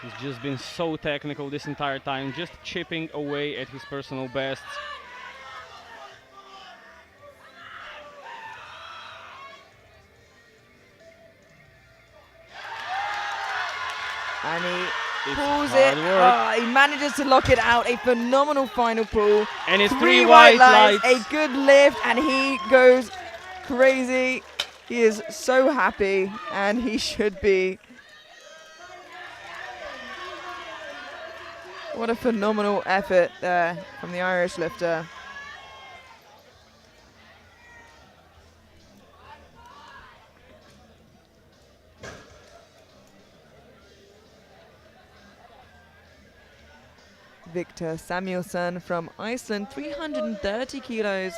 [SPEAKER 2] He's just been so technical this entire time, just chipping away at his personal bests.
[SPEAKER 1] And he
[SPEAKER 2] It's
[SPEAKER 1] pulls
[SPEAKER 2] hard
[SPEAKER 1] it.
[SPEAKER 2] work.
[SPEAKER 1] Oh, he manages to lock it out. A phenomenal final pull.
[SPEAKER 2] And it's
[SPEAKER 1] 3
[SPEAKER 2] 3
[SPEAKER 1] white
[SPEAKER 2] white
[SPEAKER 1] lights,
[SPEAKER 2] lights.
[SPEAKER 1] a good lift, and he goes crazy. He is so happy, and he should be. What a phenomenal effort there from the Irish lifter. Victor Samuelsson from Iceland, 330 kilos,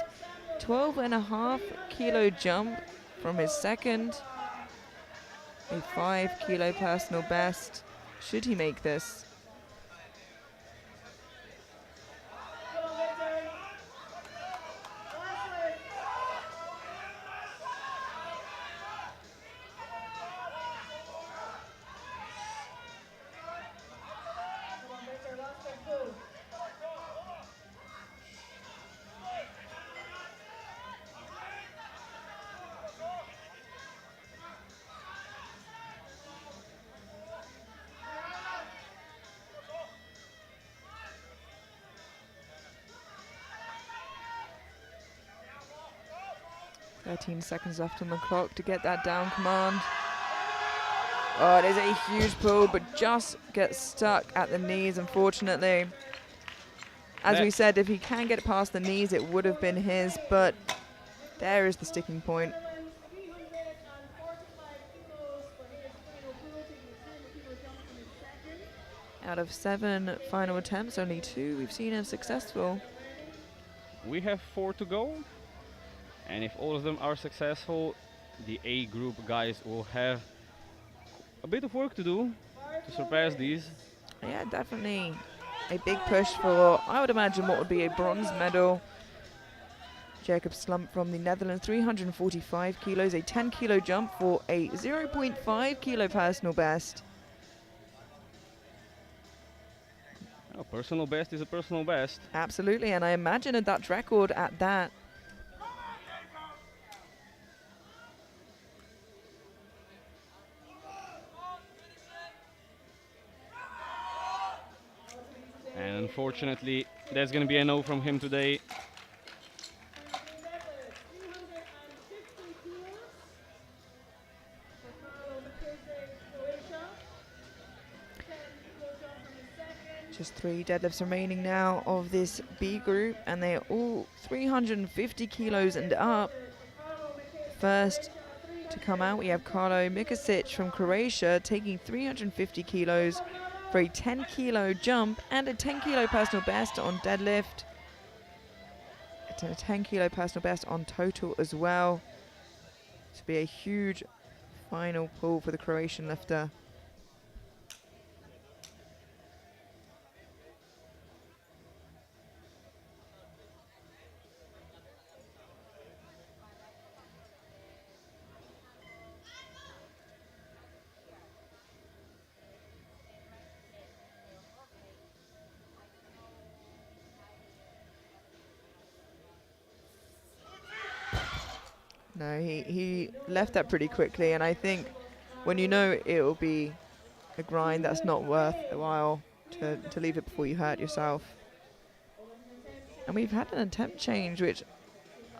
[SPEAKER 1] 12.5 kilo jump from his second, a 5 kilo personal best. Should he make this?
[SPEAKER 3] Come on, Victor. Last lift. Come on, Victor. Last lift. Pull.
[SPEAKER 1] Thirteen seconds left on the clock to get that down command. Oh, it is a huge pull, but just gets stuck at the knees, unfortunately. As we said, if he can get past the knees, it would have been his, but there is the sticking point.
[SPEAKER 3] Netherlands, 345 kilos for his final pull, taking a 10 kilo jump from his second.
[SPEAKER 1] Out of 7 final attempts, only 2 we've seen him successful.
[SPEAKER 2] We have 4 to go, and if all of them are successful, the A group guys will have a bit of work to do to surpass these.
[SPEAKER 1] Yeah, definitely a big push for, I would imagine, what would be a bronze medal. Jacob Slump from the Netherlands, 345 kilos, a 10 kilo jump for a 0.5 kilo personal best.
[SPEAKER 2] A personal best is a personal best.
[SPEAKER 1] Absolutely, and I imagine a Dutch record at that.
[SPEAKER 2] And unfortunately, that's going to be a no from him today.
[SPEAKER 3] Deadlift, 360 kilos for Carlo McKissick, Croatia. 10 kilo jump from his second.
[SPEAKER 1] Just 3 deadlifts remaining now of this B group, and they are all 350 kilos and up. First to come out, we have Carlo Mikasic from Croatia, taking 350 kilos for a 10 kilo jump and a 10 kilo personal best on deadlift. It's a 10 kilo personal best on total as well. This will be a huge final pull for the Croatian lifter. No, he left that pretty quickly, and I think when you know it will be a grind, that's not worth the while to leave it before you hurt yourself. And we've had an attempt change, which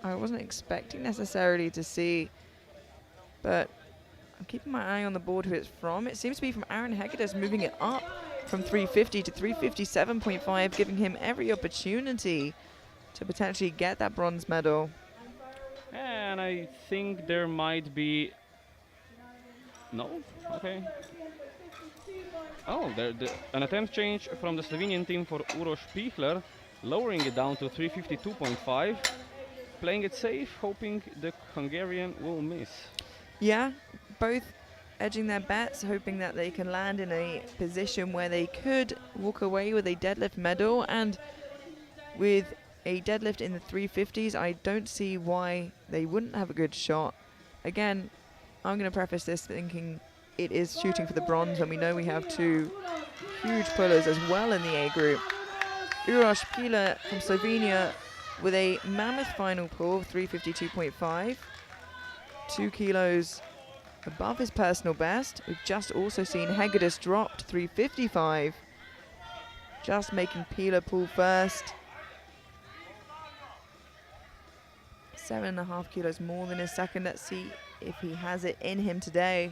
[SPEAKER 1] I wasn't expecting necessarily to see, but I'm keeping my eye on the board who it's from. It seems to be from Aaron Hegedus, moving it up from 350 to 357.5, giving him every opportunity to potentially get that bronze medal.
[SPEAKER 2] And I think there might be... No? Okay. Oh, an attempt change from the Slovenian team for Uroš Pichler, lowering it down to 352.5, playing it safe, hoping the Hungarian will miss.
[SPEAKER 1] Yeah, both edging their bets, hoping that they can land in a position where they could walk away with a deadlift medal. And with a deadlift in the 350s, I don't see why they wouldn't have a good shot. Again, I'm going to preface this thinking it is shooting for the bronze, and we know we have two huge pullers as well in the A group. Uroš Pichler from Slovenia with a mammoth final pull of 352.5, 2 kilos above his personal best. We've just also seen Hegedus drop to 355, just making Pichler pull first. 7.5 kilos more than his second. Let's see if he has it in him today.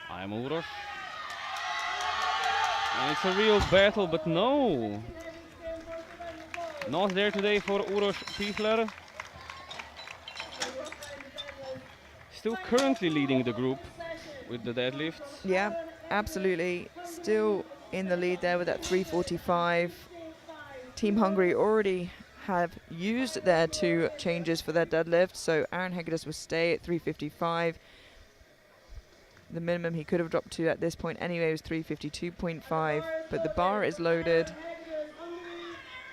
[SPEAKER 2] I'm Uroš. And it's a real battle, but no. Not there today for Uroš Pichler. Still currently leading the group with the deadlifts.
[SPEAKER 1] Yeah, absolutely. Still in the lead there with that 345. Team Hungary already have used their 2 changes for their deadlift, so Aaron Hegedus will stay at 355. The minimum he could have dropped to at this point anyway was 352.5, but the bar is loaded.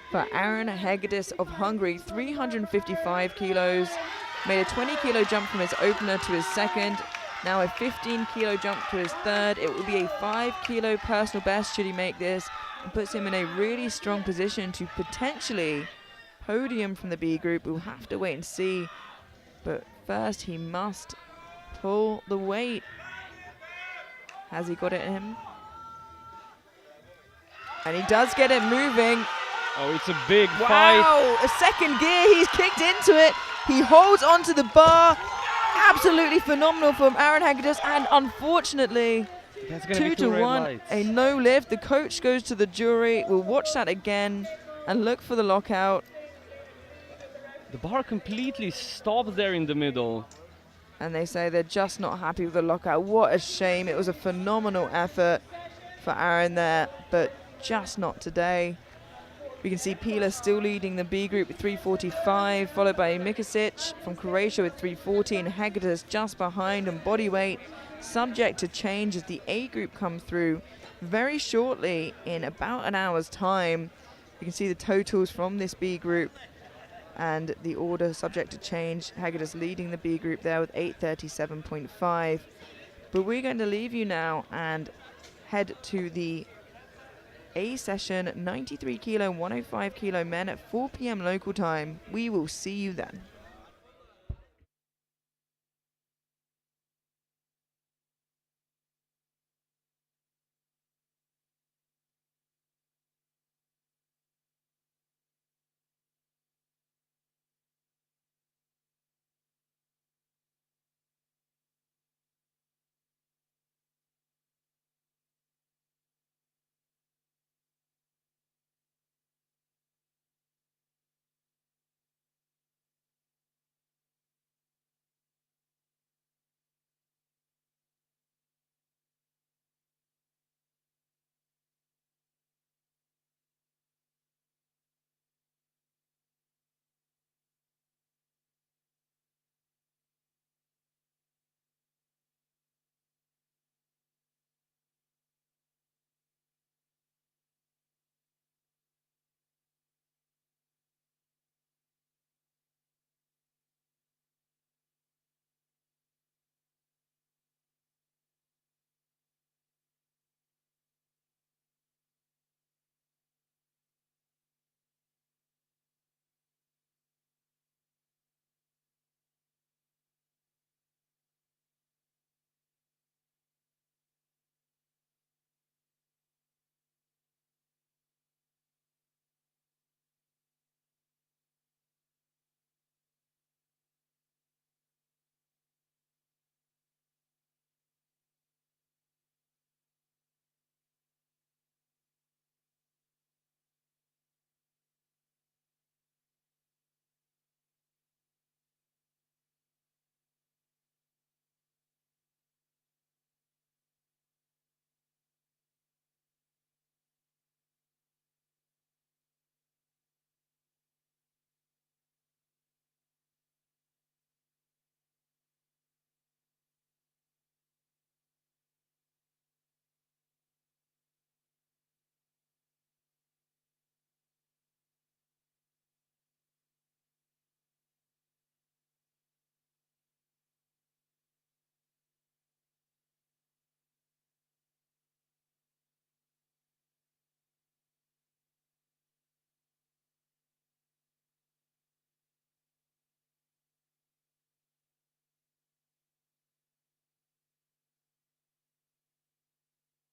[SPEAKER 1] For Aaron Hegedus of Hungary, 355 kilos, made a 20 kilo jump from his opener to his second, now a 15 kilo jump to his third. It will be a 5 kilo personal best should he make this, and puts him in a really strong position to potentially podium from the B group. We'll have to wait and see, but first he must pull the weight. Has he got it in him? And he does get it moving.
[SPEAKER 2] Oh, it's a big fight.
[SPEAKER 1] Wow, a second gear, he's kicked into it. He holds onto the bar. Absolutely phenomenal from Aaron Hegedus, and unfortunately,
[SPEAKER 2] That's gonna
[SPEAKER 1] 2
[SPEAKER 2] be
[SPEAKER 1] to
[SPEAKER 2] 2 red
[SPEAKER 1] 1,
[SPEAKER 2] lights.
[SPEAKER 1] a no lift. The coach goes to the jury. We'll watch that again and look for the lockout.
[SPEAKER 2] The bar completely stopped there in the middle.
[SPEAKER 1] And they say they're just not happy with the lockout. What a shame. It was a phenomenal effort for Aaron there, but just not today. We can see Pichler still leading the B group with 345, followed by Mikasic from Croatia with 340, and Hegedus just behind on body weight, subject to change as the A group come through very shortly in about an hour's time. You can see the totals from this B group and the order subject to change. Hegedus leading the B group there with 837.5. But we're going to leave you now and head to the A session, 93 kilo, 105 kilo men at 4 p.m. local time. We will see you then.